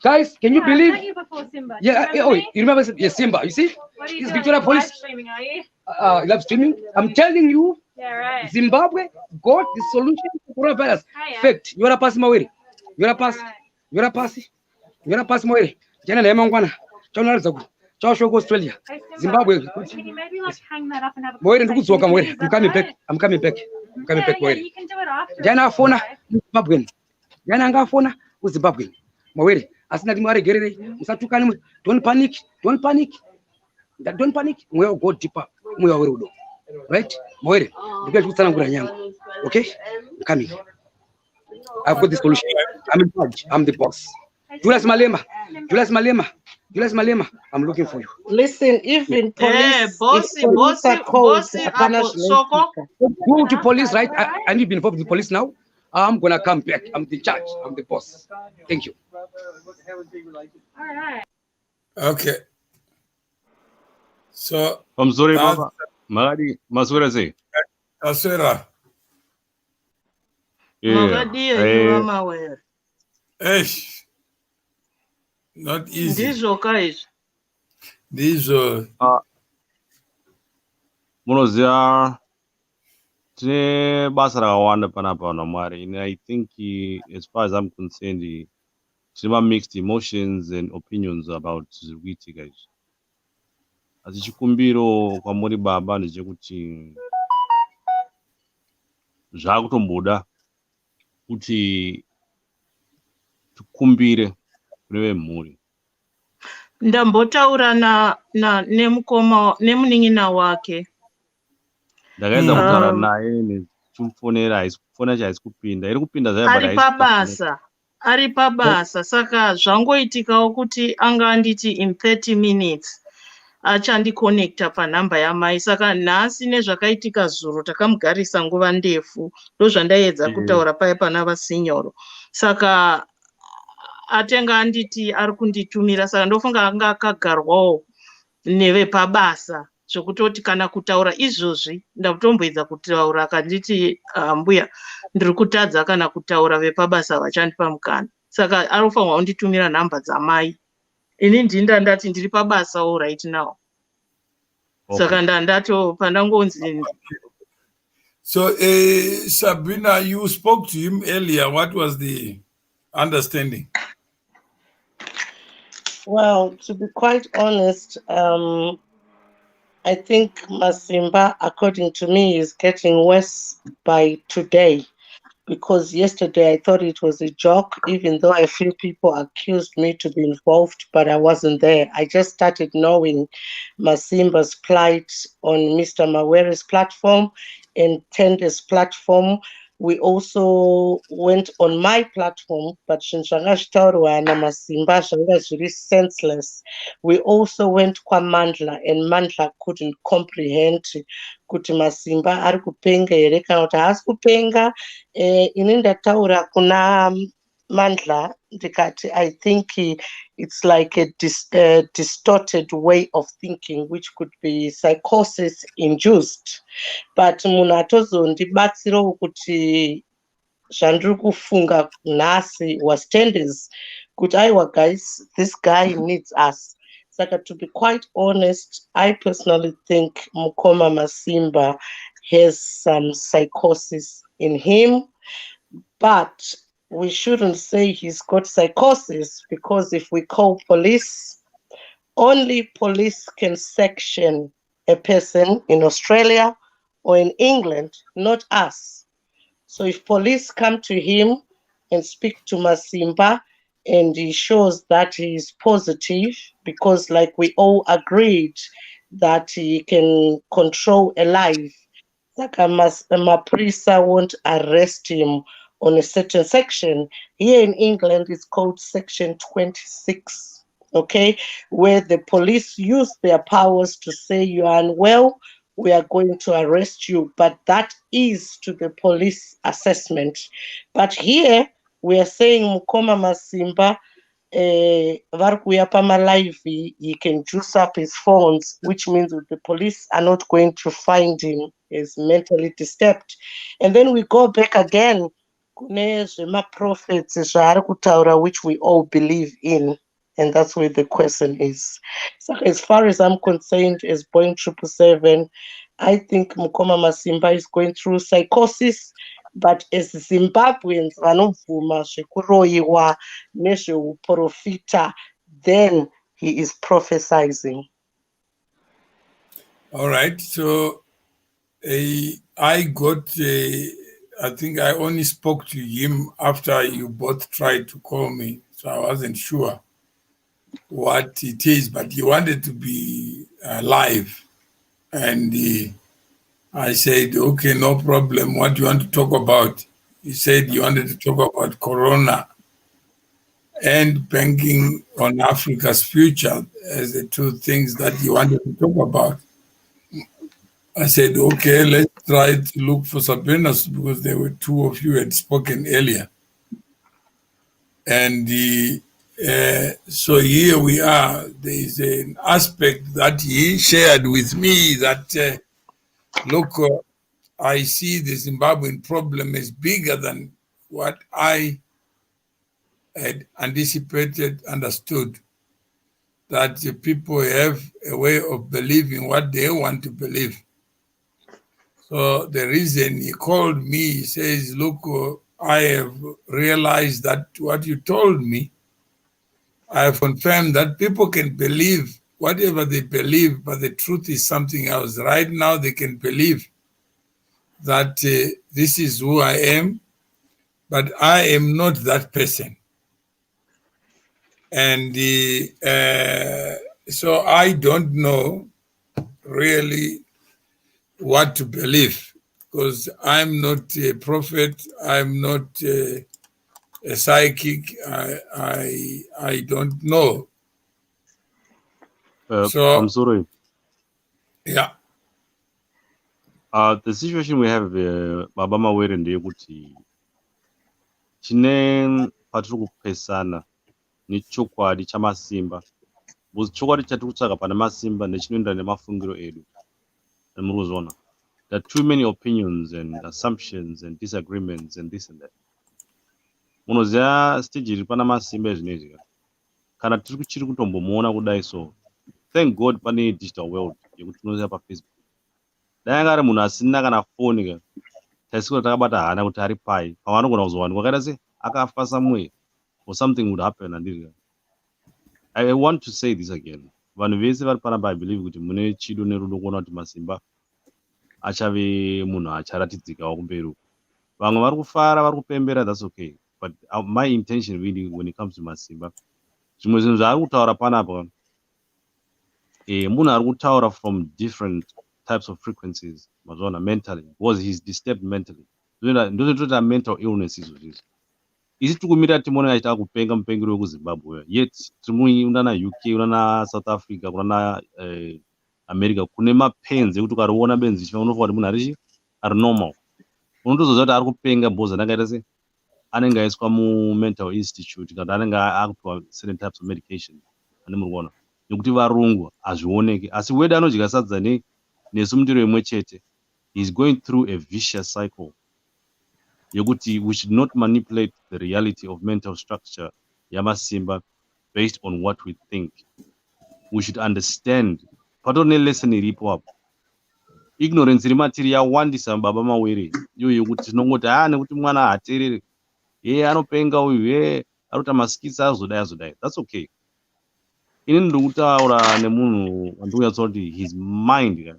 Guys, can you believe? I met you before, Simba. Yeah, you remember? Yes, Simba. You see? What are you This doing? Victoria Police. Live streaming, are you? Live streaming. I'm telling you, Yeah, right. Zimbabwe got the solution to coronavirus. Hiya. Fact. You're a pass, Mawiri. You're a pass. Right. You're a pass. You're a pass, Mawiri. Jana na yamangwana. Chao nalizagu. Chao shoko Australia. Hey, Simba, Zimbabwe. Can you maybe like hang that up and have a Mawiri conversation ndikuzoka with me? Mawiri. Is I'm that coming right? back. I'm coming back. Yeah, Mawiri. you can do it after. Jana It's afona fine. Zimbabwe. Jana angafona uZimbabwe. Mawiri. Asina dimare gerere. Musatukani. Don't panic. Don't panic. Don't panic. We'll go deeper. We'll go. Right? Mawiri. Because we stand ngura nyango. Okay? I'm coming. I've got the solution. I'm in charge. I'm the boss. Julius Malema. I'm looking for you. Listen, even police, bossy, if police are called, hapana Soko. Go to police, right? I need to be involved with the police now. I'm gonna come back. I'm the judge. I'm the boss. Thank you. All right. Okay. So, I'm sorry, Baba. Magadi, Maswera say. Asera, Magadi, you are mawere. not easy. Ndizo guys. These Munoziya tine basa rakawanda panapa naMwari. And I think as far as I'm concerned, tine mixed emotions and opinions about zvikuitika guys. Asi chikumbiro kwamuri baba ndechekuti zvakutomboda kuti tikumbire kune vemhuri. Ndambotaura nemukoma nemunin'ina wake. Ndakaedza kutaura naye nechimufonera, haisi kufona chaisi kupinda. Iri kupinda zvayo ari pabasa. Saka zvangoitikawo kuti anga anditi in 30 minutes achandikonekta panhamba yamai. Saka nhasi nezvakaitika zuro takamugarisa nguva ndefu. Ndozvandaedza kutaura paya pana vasinyoro. Saka atenga anditi ari kunditumira. Saka ndofunga anga akagarwawo nevepabasa zvokutoti kana kutaura izvozvi ndakutomboedza kutaura akanditi mbuya ndiri kutadza kana kutaura vepabasa vachandipa mukana. Saka anofanirwa kunditumira nhamba dzamai. Ini ndati ndiri pabasa all right now. Okay. Saka ndandato pandangonzi. So, Sabina, you spoke to him earlier. What was the understanding? Well, to be quite honest, I think Masimba, according to me, is getting worse by today. Because yesterday I thought it was a joke, even though a few people accused me to be involved, but I wasn't there. I just started knowing Masimba's plight on Mr. Mawere's platform and Tende's platform. We also went on my platform, but Shinshangashtaurwa na Masimba is really senseless. We also went kwa Mandla, and Mandla couldn't comprehend kuti Masimba ari kupenga here kana kuti haasi kupenga. Ini ndataura kuna Mandla ndikati I think it's like a distorted way of thinking which could be psychosis induced, but munhu atozondibatsirawo kuti zvandiri kufunga nhasi was Tenders kuti aiwa guys, this guy needs us. Saka to be quite honest, I personally think Mukoma Masimba has some psychosis in him, but we shouldn't say he's got psychosis, because if we call police, only police can section a person in Australia or in England, not us. So if police come to him and speak to Masimba and he shows that he is positive, because like we all agreed that he can control a life, like Maprisa won't arrest him on a certain section. Here in England, it's called Section 26, okay, where the police use their powers to say you are unwell, we are going to arrest you, but that is to the police assessment. But here, we are saying Mukoma Masimba, he can juice up his phones, which means that the police are not going to find him as mentally disturbed. And then we go back again, prophets, which we all believe in. And that's where the question is. So as far as I'm concerned, as Boeing 777, I think Mukoma Masimba is going through psychosis. But as Zimbabweans, then he is prophesizing. All right. So I think I only spoke to him after you both tried to call me. So I wasn't sure what it is, but he wanted to be live. And I said, okay, no problem. What do you want to talk about? He said you wanted to talk about Corona and banking on Africa's future as the two things that you wanted to talk about. I said, okay, let's try to look for Sabinas, because there were two of you had spoken earlier. And so here we are. There is an aspect that he shared with me that, look, I see the Zimbabwean problem is bigger than what I had anticipated, understood, that the people have a way of believing what they want to believe. So the reason he called me, he says, look, I have realized that what you told me, I have confirmed that people can believe whatever they believe, but the truth is something else. Right now, they can believe that this is who I am, but I am not that person. And so I don't know really what to believe, because I'm not a prophet, I'm not a psychic, I don't know. So I'm sorry. Yeah. The situation we have, Baba Mawere ndeyekuti chine patiri kupesana nechokwadi chamasimba, because chokwadi chatiri kutsvaga pana masimba nechinoenderana nemafungiro edu. There are too many opinions and assumptions and disagreements and this and that. Munoziva stage iri pana masimba ezvinezvi kana tiri kutombomuona kudai, so thank God pane digital world yekuti tinoziva paFacebook. Dai anga ari munhu asina kana foni ka taisikuti takabata hana kuti ari pai pavanogona kuzowanikwa kaita se akafa somewhere or something would happen. I want to say this again. vanhu vese vari panapa I believe kuti mune chido nerudo kuona kuti Masimba achave munhu acharatidzikawo kumberi uko. Vamwe vari kufara, vari kupembera, that's okay. But my intention really when it comes to Masimba, zvimwe zvinhu zvaari kutaura panapa, munhu ari kutaura from different types of frequencies, mazvaona, mentally, because he's disturbed mentally. Ndozvinoita mental illness izvozvizvi. Isi tikumirira timuone achita kupenga mupengero wekuZimbabwe, yet timuona na UK, una South Africa, kuna America, kune mapenzi ekuti ukariona benzi chifa unofunga kuti munhu ari normal. Unotozoziva kuti ari kupenga bhoza anenge sei, anenge aiswa mental institute kana anenge akupiwa certain types of medication. Ane murikuona nekuti varungu hazvioneki, asi weda anodya sadza nesu mundiro imwe chete. He's going through a vicious cycle yekuti we should not manipulate the reality of mental structure yaMasimba based on what we think. We should understand patone lesson iripo apo. Ignorance rimatiri yawandisa baba mawere iyo yekuti tinongoti nekuti mwana haateereri, anopenga uyu, arikuita masikitsa azodai. That's okay. Ini ndiri kutaura nemunhu wandikunyatsoona kuti his mind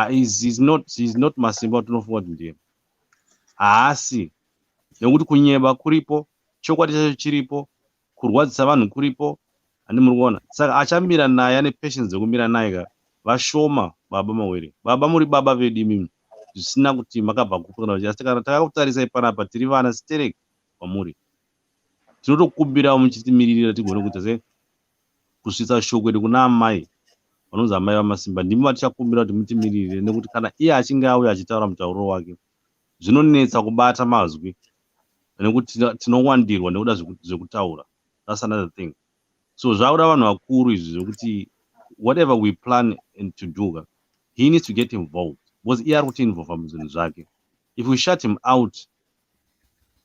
he's not Masimba watinofunga kuti ndiye. Haasi, nekuti kunyeba kuripo, chokwadi chacho chiripo, kurwadzisa vanhu kuripo, handi muri kuona. Saka achamira naye ane patience yekumira naye vashoma baba mawere. Baba muri baba vedu imimi, zvisina kuti makabva kupi kana kuti, kana takakutarisai panapa tiri vana stereki kwamuri. Tinotokumbira muchitimiririra tigone kuita sei kusvitsa shoko kwedu kuna amai vanonzi amai vaMasimba. Ndimi vatichakumbira kuti mutimiririre, nekuti kana iye achinge auya achitaura mutauro wake zvinonetsa kubata mazwi nekuti tinowandirwa nekuda zvekutaura. That's another thing. So zvakuda vanhu vakuru izvi zvokuti whatever we plan to do, he needs to get involved, because iye ari kuti involve muzvinhu zvake. If we shut him out,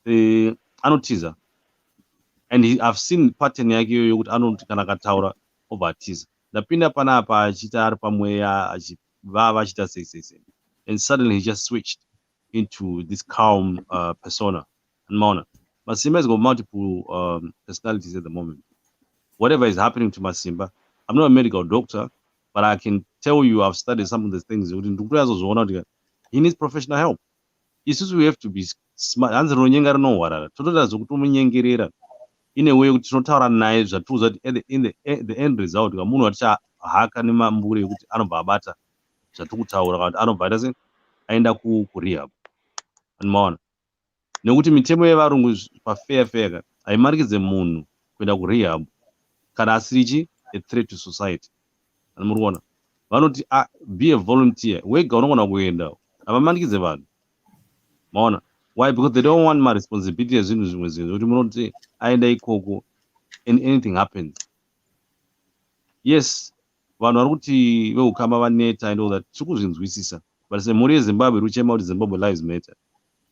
anotiza. And I've seen pattern yake iyoyo yokuti anoti kana akataura obva atiza. Ndapinda panapa achita ari pamweya achivava achita sei. And suddenly he just switched into this calm persona. And Masimba has got multiple personalities at the moment. Whatever is happening to Masimba, I'm not a medical doctor, but I can tell you I've studied some of the things. He needs professional help. It's just we have to be smart. In a way, it's not our knives that in the end result, munhu haka nemambure ekuti anobva abata zvatikutaura kuti anobva ita sei aenda kurehab. Anomaona nekuti mitemo yevarungu pafeya haimarikidze munhu kuenda kurehab kana asirichi a threat to society. Muri kuona vanoti be a volunteer, wega unogona kuenda, havamanikidze vanhu. Maona why? Because they don't want my responsibility as zvimwe kuti munoti aenda ikoko and anything happens. Yes, vanhu vari kuti veukama vaneta and all that, tiri kuzvinzwisisa, but semhuri yeZimbabwe iri kuchema kuti Zimbabwe lives matter.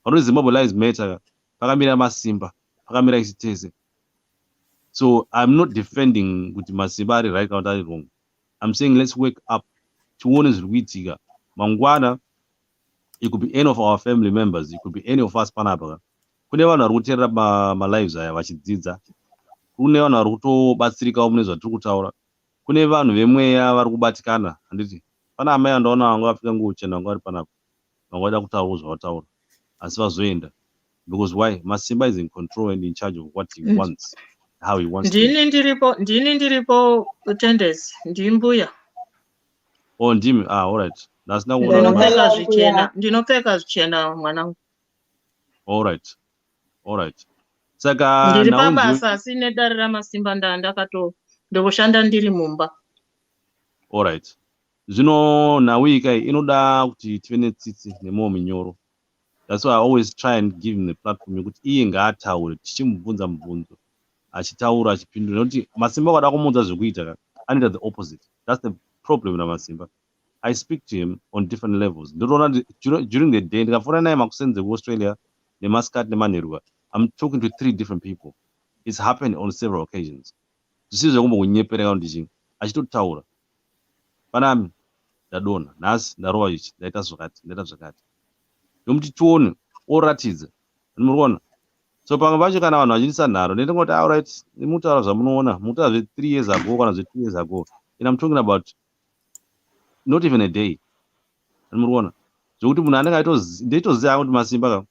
Vanoti Zimbabwe lives matter, pakamira Masimba, pakamira isi tese. So I'm not defending kuti Masimba ari right kana kuti ari wrong. I'm saying let's wake up, tione zviri kuitika. Mangwana, it could be any of our family members, it could be any of us panapa. Kune vanhu vari kuteerera malives aya vachidzidza, kune vanhu vari kutobatsirikawo mune zvatiri kutaura, kune vanhu vemweya vari kubatikana. Handiti pana amai andaona vanga vapfeka nguo chena vanga vari panapa, vanga vaida kutaurawo zvavataura asi vazoenda. Because why? Masimba is in control and in charge of what he wants, how he wants. Ndini ndiripo attendance, ndimbuya. Oh, ndimi. All right. That's not what ndinopfeka zvichena mwanangu. All right. Saka ndiri pabasa sine dare raMasimba ndokushanda ndiri mumba. All right. Zvino nhawika inoda kuti tive netsitsi nemwoyo minyoro. That's why I always try and give him the platform yekuti iye ngaataure tichimubvunza mubvunzo, achitaura achipindura, nekuti Masimba wakada kumuudza zvekuita anoita the opposite. That's the problem naMasimba. I speak to him on different levels. During the day, Australia, I'm talking to 3 different people. It's happened on several occasions. Panami, ndadona, nhasi, ndarova ichi, ndaita zvakati. Yomuti tione, oratidza. Munoona? So pamwe pacho kana vanhu vachindisa nharo ndingoti alright mutaura zvamunoona mutaura zve 3 years ago kana zve 2 years ago, and I'm talking about not even a day. Murikuona zvokuti munhu anenge ndeitoziva kuti Masimba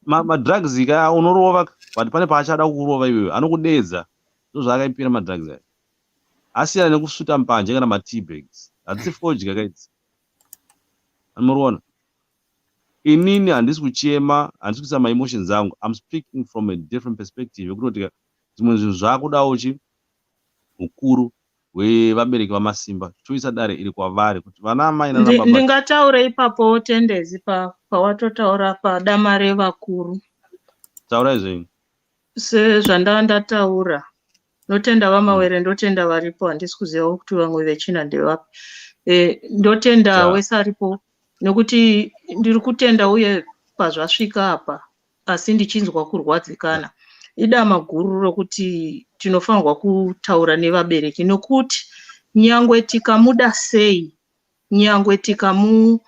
madrugs ka unorova but pane paachada kukurova iwewe anokudedza. Ndozvaakaipira madrugs aya. Asiyana nekusuta mbanje kana tea bags. Hadzisi fodya kaidzi. Murikuona. Inini handisi kuchema, handisi kuisa my emotions angu. I'm speaking from a different perspective. Yekuti zvimwe zvinhu zvakudawo ukuru hwevabereki vaMasimba toisa dare iri kwavari kuti vana amai nana baba. Ndingataura ipapo tendezi pawatotaura padama revakuru. Taura zvenyu. Sezvandandataura. Ndotenda vaMawere, ndotenda varipo, handisi kuziva kuti vamwe vechina ndevapi. Ndotenda wese aripo nekuti ndiri kutenda uye pazvasvika apa asi ndichinzwa kurwadzikana. Idama guru rokuti tinofanirwa kutaura nevabereki nokuti nyangwe tikamuda sei, nyangwe tikamuita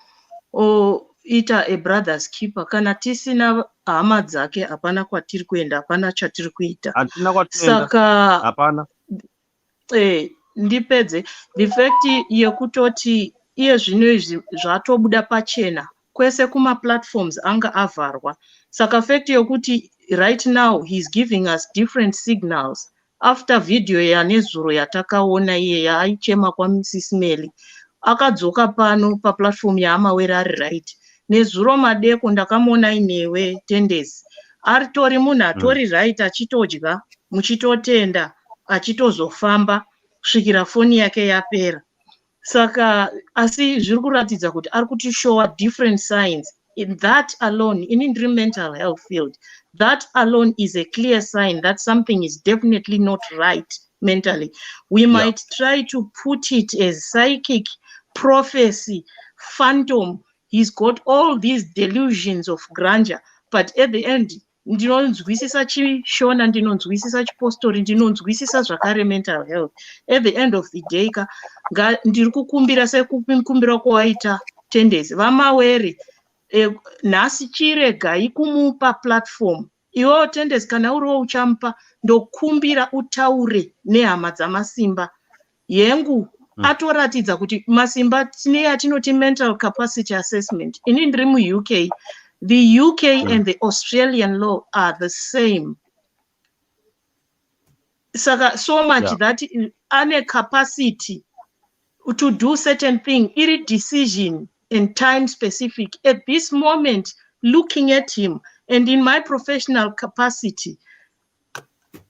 a brother's keeper, kana tisina hama dzake hapana kwatiri kuenda, hapana chatiri kuita. Saka hapana. Ndipedze the fact yekutoti iye zvino izvi zvatobuda pachena kwese kuma platforms anga avharwa. Saka fact yokuti right now he's giving us different signals after video yanezuro yatakaona iye yaaichema kwaMsismeli akadzoka pano paplatform yaMawere ari right. Nezuro madeko ndakamuona inewe tendezi aritori munhu atori right achitodya muchitotenda achitozofamba kusvikira foni yake yapera. Saka asi zviri kuratidza kuti ari kutishowa different signs. In that alone, in the mental health field, that alone is a clear sign that something is definitely not right mentally. We might try to put it as psychic, prophecy, phantom. He's got all these delusions of grandeur, but at the end, ndinonzwisisa chishona, ndinonzwisisa chipostori, ndinonzwisisa zvakare mental health. At the end of the day, ndiri kukumbira sekukumbira kwaita tendezi vaMawere nhasi chiregai kumupa platform. Iwo tendezi kana uriwo uchamupa ndokumbira utaure nehama dzamasimba yengu atoratidza kuti Masimba tine yatinoti mental capacity assessment. Ini ndiri muUK. The UK and the Australian law are the same. So much that ane capacity to do certain thing, iri decision and time specific. At this moment, looking at him and in my professional capacity,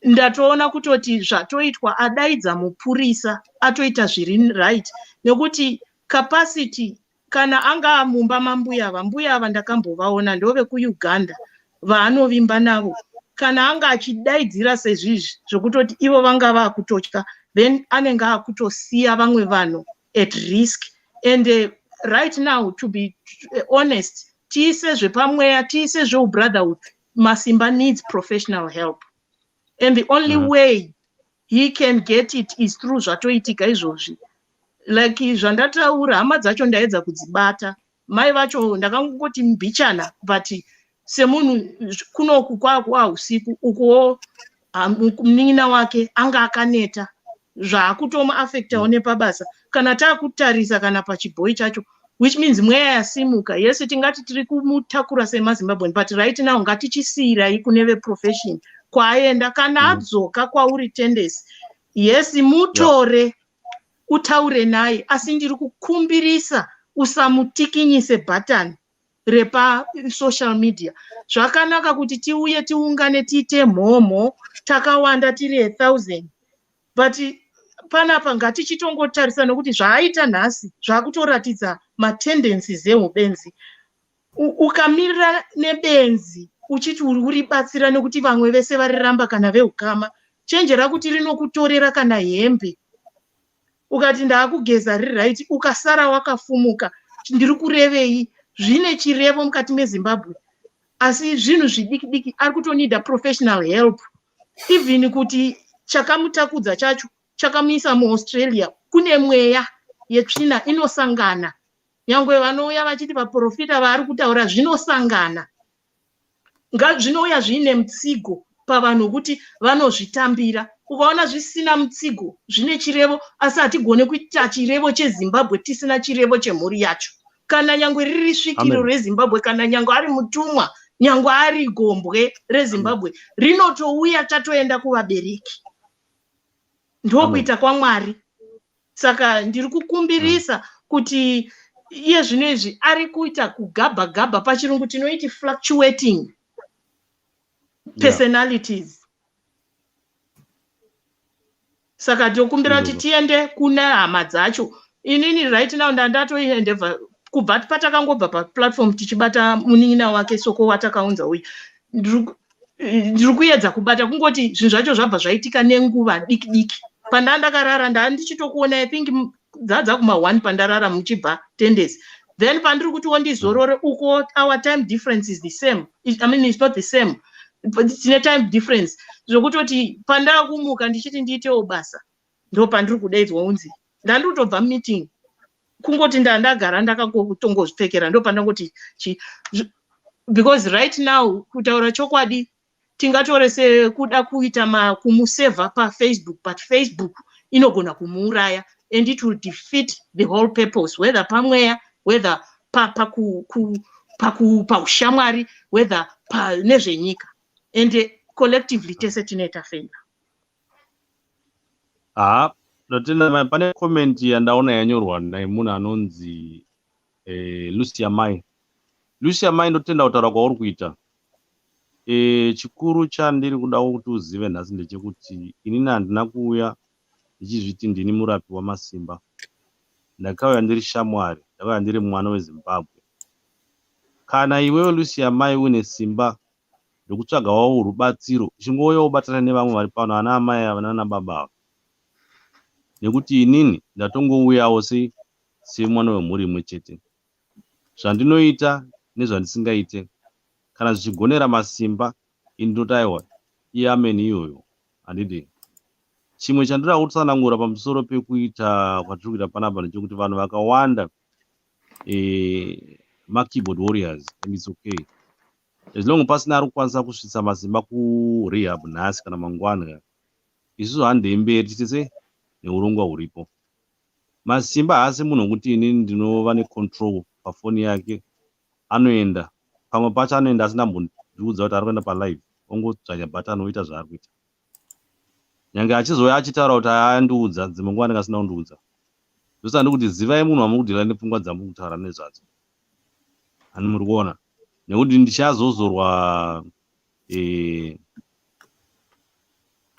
ndatoona kutoti zvatoitwa adaidza mupurisa atoita zviri right nekuti capacity kana anga mumba mambuya ava ndakambovaona ndove kuUganda vaanovimba navo kana anga achidaidzira sezvizvi zvokutoti ivo vanga vakutotya then anenge akutosiya vamwe vanhu at risk. And right now, to be honest, tiise zvepamweya tiise zveubrotherhood, Masimba needs professional help. And the only way he can get it is through zvatoitika izvozvi. Like zvandataura hama dzacho ndaedza kudzibata. Mai vacho ndakangoti mbichana, but semunhu kunoku kwakwa usiku ukuwo munin'ina wake anga akaneta zvakutoma affectawo nepabasa kana takutarisa kana pachibhoyi chacho, which means mweya yasimuka. Yes, tingati tiri kumutakura semaZimbabwe, but right now ngatichisiyirayi kune veprofession kwaenda kana adzoka kwauri tendesi. Yes, mutore utaure naye, asi ndiri kukumbirisa usamutikinyise button repa social media. Zvakanaka kuti tiuye tiungane tiite mhomho takawanda tiri 1000, but panapa ngatichitongotarisa nokuti zvaaita nhasi zvakutoratidza matendencies eubenzi. Ukamirira nebenzi uchiti uribatsira nekuti vamwe vese variramba kana veukama, chenjera kuti rinokutorera kana hembe. Ukati ndaakugeza riri right ukasara wakafumuka. Ndiri kurevei zvine chirevo mukati meZimbabwe, asi zvinhu zvidiki diki ari kutonida professional help. Even kuti chakamutakudza chacho chakamuisa muAustralia kune mweya yetsvina inosangana. Nyangwe vanouya vachiti vaprofita vari kutaura zvinosangana. zvinouya zviine mutsigo pavanhu kuti vanozvitambira. Ukaona zvisina mutsigo zvine chirevo, asi hatigone kuita chirevo cheZimbabwe tisina chirevo chemhuri yacho. Kana nyangwe riri svikiro reZimbabwe, kana nyangwe ari mutumwa, nyangwe ari gombwe reZimbabwe, rinotouya tatoenda kuvabereki. Ndokuita kwaMwari. Saka ndiri kukumbirisa kuti iye zvino izvi ari kuita kugabha pachirungu tinoiti fluctuating personalities. Saka tokumbira kuti tiende kuna hama dzacho. Inini right now ndatoendeavor kubva patakangobva paplatform tichibata munin'ina wake Soko watakaunza uyu. Ndiri kuedza kubata kungoti zvinhu zvacho zvabva zvaitika nenguva diki diki. Pandandakarara ndichitokuona I think dzadza kuma 1 pandarara muchibva 10 days. Then pandiri kuti wondizorore uko our time difference is the same. I mean it's not the same. But it's a time difference. Zvokutoti pandakumuka ndichiti ndiitewo basa. Ndo pandiri kudaidzwa unzi. Ndandotobva meeting. Kungoti ndandagara ndakangotongozvipfekera ndo pandangoti because right now kutaura chokwadi tingatorese kuda kuita kumuseva paFacebook, but Facebook inogona kumuuraya and it will defeat the whole purpose, whether pamweya, whether paushamwari, whether nezvenyika, and collectively tese tinoita failure. Ndotina pane comment yandaona yanyorwa namunhu anonzi Lucia Mai. Lucia Mai ndotenda kutaura kwauri kuita. Chikuru chandiri kuda kuti uzive nhasi ndechekuti inini handina kuuya ndichizviti ndini murapi wamasimba. Ndakauya ndiri shamwari, ndakauya ndiri mwana weZimbabwe. Kana iwewe Lucia Mai une simba ndokutsvagawo rubatsiro, chingouya ubatana nevamwe vari pano, ana amai ava nana baba. Nekuti inini ndatongouyawo semwana wemhuri imwe chete. Zvandinoita nezvandisingaite, kana zvichigonera masimba, indotaiwa iye ameni iyoyo handidi. Chimwe chandinoda kutsanangura pamusoro pekuita kwatiri kuita panapa ndechekuti vanhu vakawanda ma-keyboard warriors, and it's okay. As long pasina ari kukwanisa kusvitsa masimba kurehab nhasi kana mangwana, isusu handei mberi titese neurongwa huripo. Masimba haasi munhu wekuti inini ndinova necontrol pafoni yake, anoenda pamwe pacho anoenda asina mbondiudza kuti ari kuenda palive, ongodzvanya button oita zvaari kuita. Nyange achizouya achitaura kuti andiudza dzimwe nguva ndingasina kundiudza. Ndosa ndikuti zivai munhu wamukudhira nepfungwa dzamukutaura nezvadzo. Ani muri kuona nekuti ndichazozorwa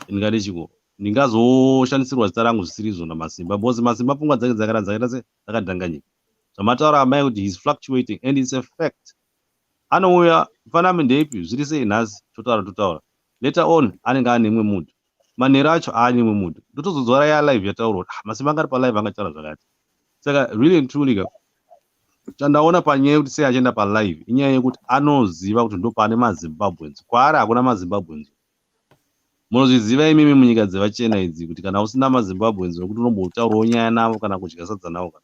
ndingade chiko ndingazoshandisirwa zita rangu zvisiri izvo namasimba, because masimba pfungwa dzake dzakaita dzakadhanganyika. Zvamataura amai kuti he's fluctuating and it's a fact. Anouya fanami ndeipi zviri sei nhasi totaura later on anenge ane imwe munhu, manheru acho aane imwe munhu, ndotozodzora ya live yataura kuti masimba angari palive angataura zvakati. Saka really and truly chandaona panyaya yekuti sei achienda palive inyaya yekuti anoziva kuti ndo pane maZimbabweans. Kwaari hakuna maZimbabweans. Munozviziva imimi munyika dzevachena idzi kuti kana usina maZimbabweans wekuti unombotaurawo nyaya navo kana kudya sadza navo,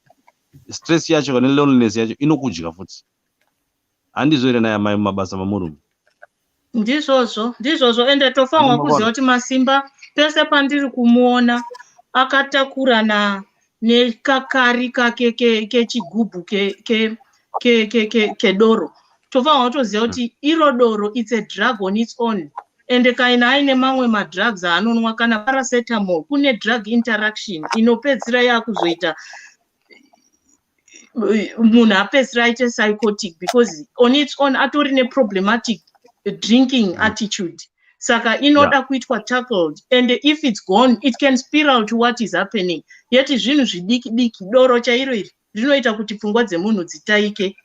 stress yacho kana loneliness yacho inokudya futi. Handizvo here naye mai mumabasa mamurume? Ndizvozvo ende tofanwa kuziva kuti masimba pese pandiri kumuona akatakurana nekakari kake kechigubhu kedoro. Tofanwa kutoziva kuti iro doro it's a drug on its own. Ende kaina aine mamwe madrugs anonwa kana paracetamol, kune drug interaction inopedzira yakuzoita munhu apedzira aite psychotic, because on its own atori neproblematic drinking attitude. Saka inoda kuitwa tackled, and if it's gone it can spiral to what is happening. Yeti zvinhu zvidiki diki doro chairo iri rinoita kuti pfungwa dzemunhu dzitaike.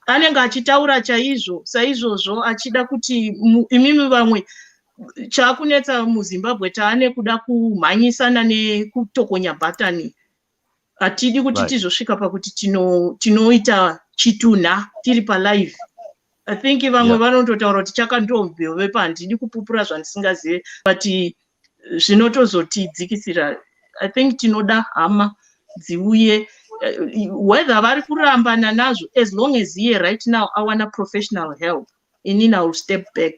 Anenge achitaura chaizvo saizvozvo achida kuti imimi vamwe chakunetsa muZimbabwe taane kuda kumhanyisana nekutokonya bhatani. Hatidi kuti tizosvika pakuti tinoita chitunha tiri palive. I think vamwe vanondotaura kuti chakandombove pandidi kupupura zvandisingazive, but zvinotozotidzikisira. I think tinoda hama dziuye whether vari kurambana nazvo, as long as here right now I want a professional help, inini I will step back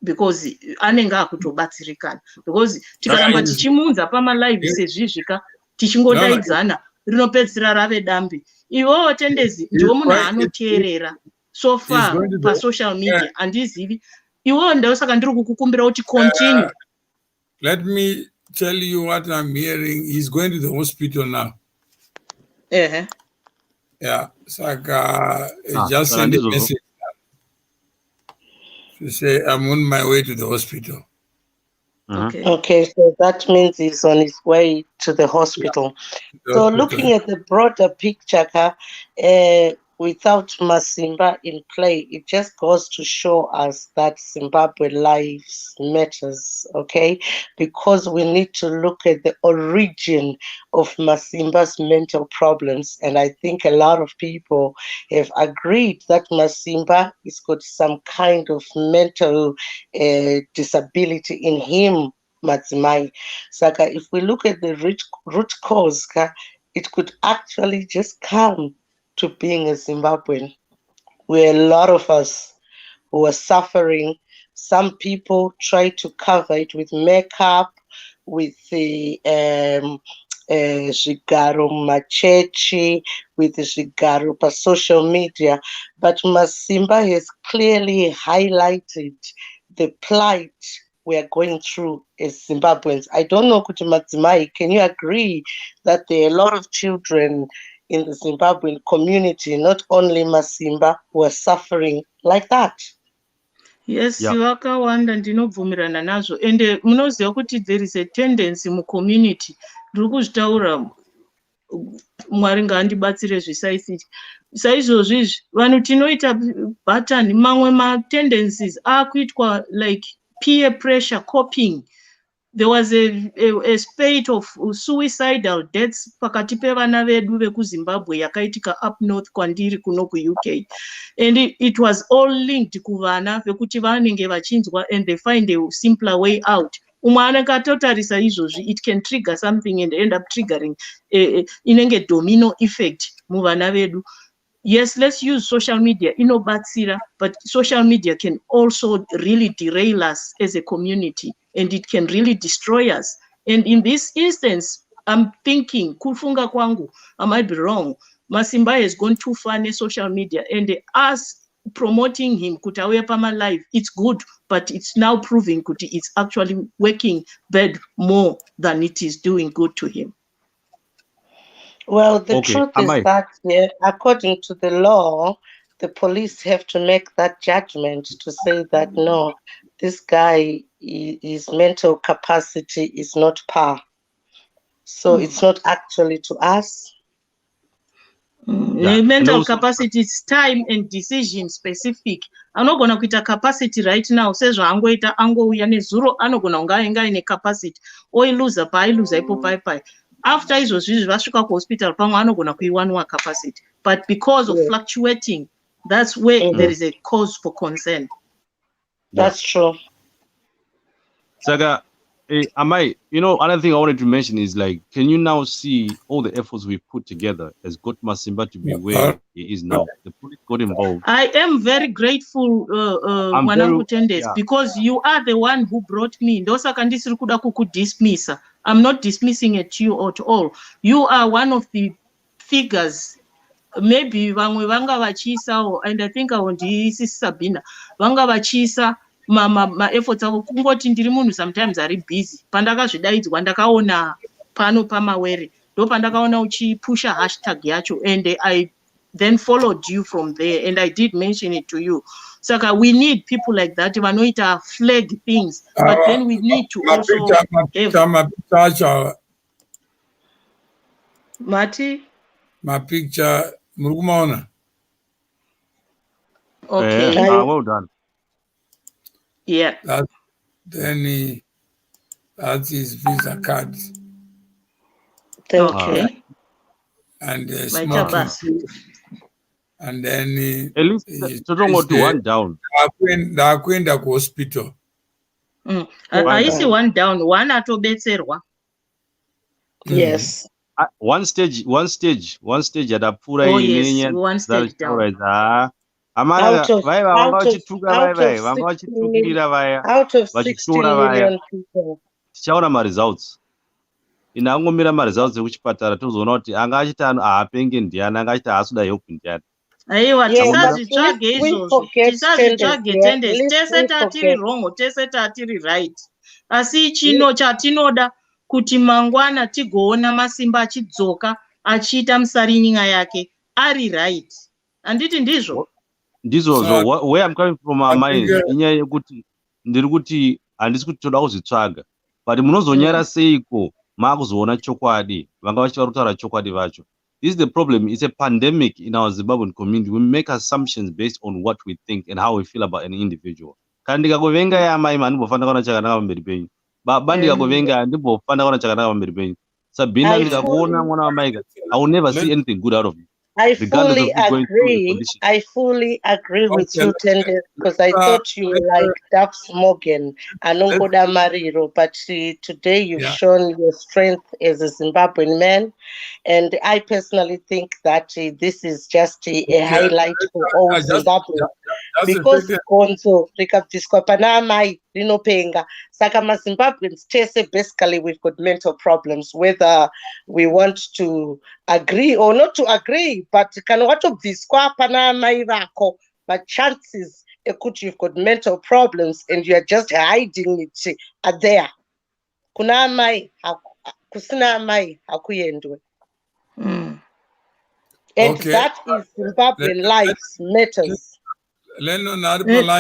because anenge akutobatsirikana, because tikaramba tichimunza pamalive sezvizvika tichingodaidzana rinopedzisira rave dambi. Iwowo tendezi ndiwo munhu anoteerera so far pasocial media handizivi. Iwowo ndosaka ndiri kukukumbira kuti continue. Let me tell you what I'm hearing. He's going to the hospital now. Yeah, Saka just send a message to say I'm on my way to the hospital. Okay, so that means he's on his way to the hospital. So looking at the broader picture, without Masimba in play, it just goes to show us that Zimbabwe lives matters, okay? Because we need to look at the origin of Masimba's mental problems. And I think a lot of people have agreed that Masimba has got some kind of mental disability in him, Madzimai. Saka, if we look at the root cause, it could actually just come to being a Zimbabwean, where a lot of us who are suffering. Some people try to cover it with makeup, with the Zvigaru Machechi, with the Zvigaru pa social media. But Masimba has clearly highlighted the plight we are going through as Zimbabweans. I don't know, Kuti Madzimai, can you agree that there are a lot of children in the Zimbabwean community, not only Masimba, who are suffering like that? Yes, vakawanda ndinobvumirana nazvo, ende munoziva kuti there is a tendency mucommunity, ndiri kuzvitaura Mwari ngaandibatsire zvisaisiti. Saizvozvizvi vanhu tinoita button, mamwe ma-tendencies akuitwa like peer pressure coping. There was a spate of suicidal deaths pakati pevana vedu vekuZimbabwe yakaitika up north kwandiri kuno kuUK. And it was all linked kuvana vekuti vanenge vachinzwa and they find a simpler way out. Umwanakatotarisa izvozvi, it can trigger something and end up triggering inenge domino effect muvana vedu. Yes, let's use social media, inobatsira, but social media can also really derail us as a community, and it can really destroy us. And in this instance, I'm thinking, kufunga kwangu, I might be wrong, Masimba has gone too far in social media, and us promoting him, kutawea pama live, it's good, but it's now proving kuti it's actually working bad more than it is doing good to him. Well, the truth is that, according to the law, the police have to make that judgment to say that, no, this guy, his mental capacity is not par. So it's not actually to us. Mental capacity is time and decision specific. Anogona kuita capacity right now, says angoita angouya nezuro anogona unga ine capacity. Oiluza pa ailuza ipo pai. After izvozvizvi vasvika kuhospital pamwe anogona kuiwanwa capacity, but because of fluctuating, that's where there is a cause for concern. That's true. Saga, Amai, another thing I wanted to mention is, like, can you now see all the efforts we put together has got Masimba to be where he is now? The police got involved. I am very grateful, because you are the one who brought me. I'm not dismissing it you at all. You are one of the figures. Maybe vamwe vanga vachisa, and I think I want to Sabina. Vanga vachisa ma efforts avo kungoti ndiri munhu sometimes ari busy. Pandakazvidaidzwa ndakaona pano pamawere. Ndo pandakaona uchipusha hashtag yacho, and I then followed you from there, and I did mention it to you. So we need people like that. Vanoita flag things, but then we need to also Mati? My picture, Mukoma. Okay. Well done. Yeah. Then that's his Visa card. Thank you. And smoking. And then at least to one down. Ndakwenda ku hospital. I see one down, one atobetserwa. Yes. one stage adapfura Oh, ine yes, one stage down. nyaya Out of vaiva vanga vachituka out of vanga 16 million, vachitukira vaya out of 16 vachitora vaya million people. tichaona maresults ine angomira maresults ekuchipatara tozoona kuti anga achiti haapenge ndiani anga achiti haasuda help ndiani. Aiwa, Yeah, but tisazvitsvage we izvozvo, forget tisazvitsvage tendency, tese we tatiri forget. wrong, tese tatiri right. Asi chino chatinoda kuti mangwana tigoona Masimba achidzoka achiita musarinyika yake ari right. Anditi ndizvo? Ndizvozvo, where I'm coming from mind inyaya yekuti ndiri kuti handisi kuti toda kuzvitsvaga but munozonyara seiko maakuzoona chokwadi vanga vachiva kutaura chokwadi vacho. This is the problem. It's a pandemic in our Zimbabwean community. We make assumptions based on what we think and how we feel about an individual. Kana ndikakuvenga yamai handimbofanira kuona chakanaka pamberi penyu. Baba ndikakuvenga handimbofanira kuona chakanaka pamberi penyu. Sabina ndikakuona mwana wamaika, I will never see anything good out of you. I fully agree with you, Tende, because I thought you were like Duff's Morgan, Anongoda Mariro, but today you've shown your strength as a Zimbabwean man, and I personally think that this is just a highlight for all Zimbabweans. Because Gonzo, Rikaptiskwapana Rinopenga, Saka Zimbabweans, basically we've got mental problems, whether we want to agree or not to agree, but but chances you've got mental problems and you're just hiding it are there. And that is Zimbabwean lives matters.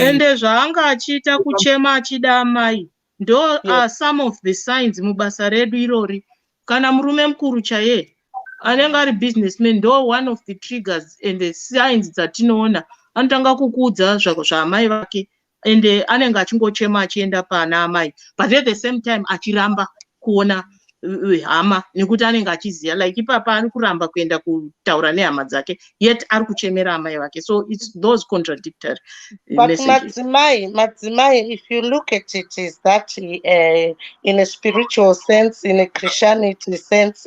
Ende zvaanga achiita kuchema achida amai ndo some of the signs mubasa redu irori. Kana murume mukuru chaiye anenge ari businessman ndo one of the triggers and the signs dzatinoona anotanga kukuudza zvaamai vake ende anenge achingochema achienda pana amai but at the same time achiramba kuona hama nekuti anenge achiziva like ipapa ari kuramba kuenda kutaura nehama dzake yet ari kuchemera amai vake, so it's those contradictory messages. Madzimai, if you look at it, is that in a spiritual sense, in a Christianity sense,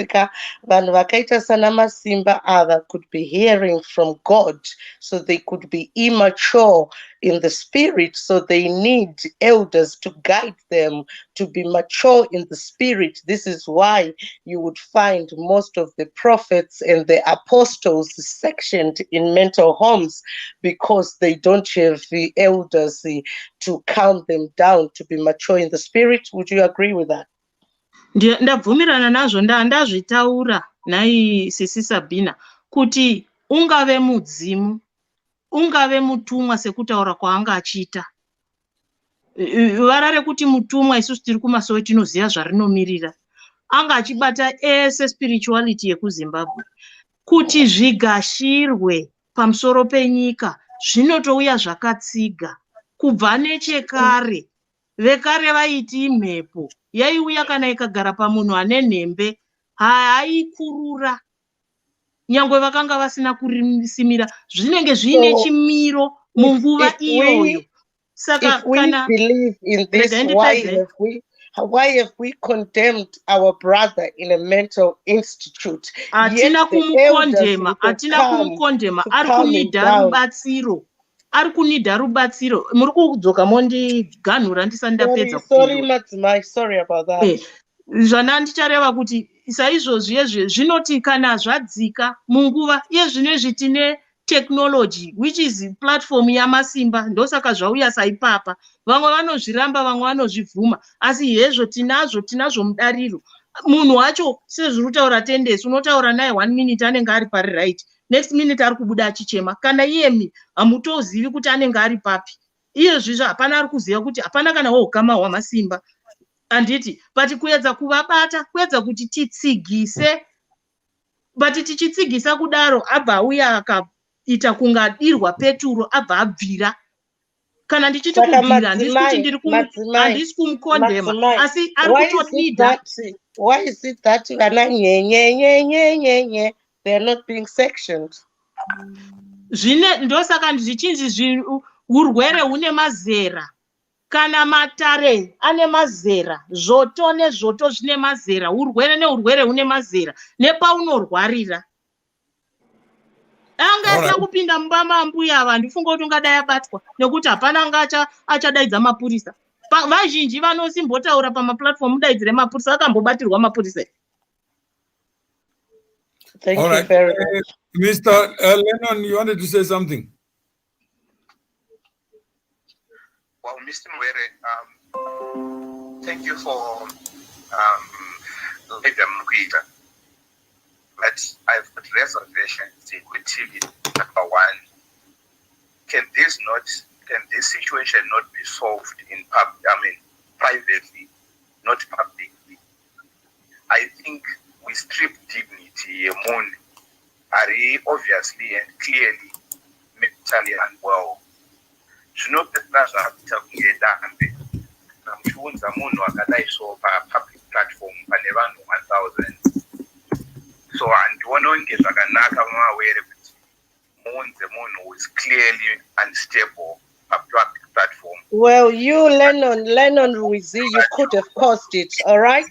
vanhu vakaita sana Masimba could be hearing from God, so they could be immature in the spirit, so they need elders to guide them to be mature in the spirit. This is why you would find most of the prophets and the apostles sectioned in mental homes, because they don't have the elders to calm them down to be mature in the spirit. Would you agree with that? Ndabvumirana nazvo, ndazvitaura nai sisi Sabina kuti ungave mudzimu ungave mutumwa sekutaura kwaanga achiita. Vara rekuti mutumwa isusu tiri kumasowe tinoziva zvarinomiririra. Anga achibata ese spirituality yekuZimbabwe. Kuti zvigashirwe pamusoro penyika zvinotouya zvakatsiga. Kubva nechekare, vekare vaiti imhepo yaiuya kana ikagara pamunhu ane nhembe haikurura. Nyangwe vakanga vasina kurisimira zvinenge zvine chimiro munguva iyoyo. If we believe in this, why have we condemned our brother in a mental institute? Atina kumukondema, ari kunidha rubatsiro. Muri kudzoka mondiganhura ndisati ndapedza kupindura. Sorry about that. Zvana ndichareva kuti saizvozvi zvinoti kana zvadzika munguva yezvinezvi tine technology which is platform yaMasimba, ndosaka zvauya saipapa. Vamwe vanozviramba, vamwe vanozvivhuma, asi hezvo tinazvo mudariro. Munhu wacho sezviri kutaura Tendency, unotaura naye 1 minute anenge ari pari right, next minute ari kubuda achichema. Kana iyemi hamutozivi kuti anenge ari papi. Iyezvizvo hapana ari kuziva kuti hapana kana woukama hwaMasimba. Anditi but kuedza kuvabata, kuedza kuti titsigise, but tichitsigisa kudaro abva auya akaita kungadirwa Peturo abva abvira. Kana ndichiti kubvira handisi kumukondema, asi ari kutonidha. Why is it that vana nye they are not being sectioned? Zvine ndosaka zvichinzi urwere hune mazera. kana matare ane mazera, zvoto nezvoto zvine mazera, urwere neurwere une mazera, nepaunorwarira. Anga asina kupinda mumba mambuya ava, ndifunga kuti ungadai abatwa nekuti hapana anga achadaidza mapurisa. Vazhinji vanosimbotaura pamaplatform udaidzire mapurisa, akambobatirwa mapurisa. Thank you very much. Mr. Lennon, you wanted to say something? Well, Mr. Mwere, thank you for letting them read. But I've got reservations with TV. Number one, can this situation not be solved privately, not publicly? I think we strip dignity among are obviously and clearly mentally unwell. Public platform 1,000. So and one is who is clearly unstable a public platform. Well, you, Lennon Ruizi, you could have caused it, all right?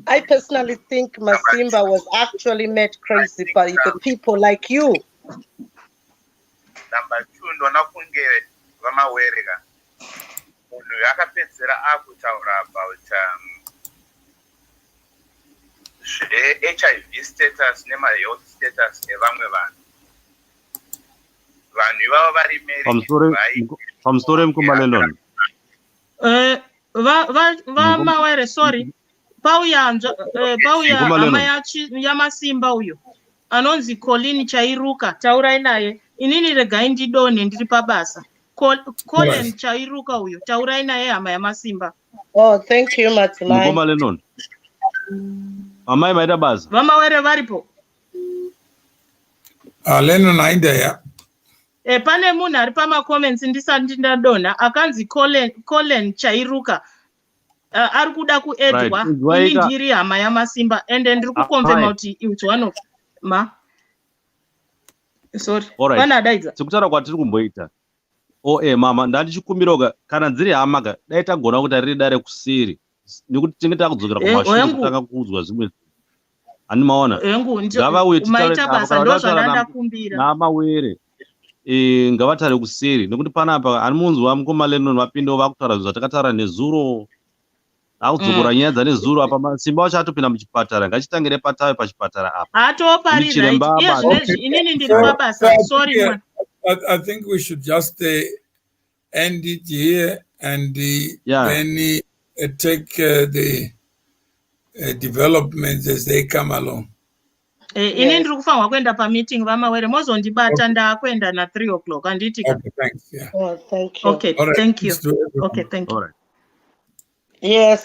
I personally think Masimba was actually made crazy by the people like you. Number two, about HIV status, health status, I'm sorry, Mukoma Lennon. Mawere, sorry. Pauya amaya Masimba uyo. Anonzi Colin Chairuka, taurai naye. Inini regai ndidone ndiri pabasa. Colin Chairuka uyo, taurai naye amaya Masimba. Oh, thank you, Matimai. Mukoma Lennon. Amai maida basa. Vamawere varipo. Lennon aida ya. Pane munhu ari pama-comments ndisati ndadona akanzi Colin Chairuka ari kuda kuedwa ini ndiri hama yaMasimba ende ndiri kukonfirma kuti it's one of sorry pana adaidza sekutaura kwatiri kumboita mama ndandichikumbiraga kana dziri hama dai tagona kuti riri dare kusiri nekuti tinge takudzokera kumashure kutanga kuudzwa zvimwe hani maona ngavauye umaita basa ndozvandandakumbira namawere ngavatare kuseri nekuti panapa ani munzi waMukoma Lennon vapindawo vakutaura zvatakataura nezuro akudzokora nyaya dzane zuro apa Masimba wacho atopinda muchipatara ngachitangire patawe pachipatara apa atoparira inini ndiri pabasa sorry man. I think we should just end it here and then take the developments as they come along. Ini ndiri kufanwa kuenda pameeting vamawere mozondibata ndakwenda na 3 o'clock anditi. Okay, thanks. Yeah. Oh, thank you. Okay, thank you. Okay, thank you. All right. Yes,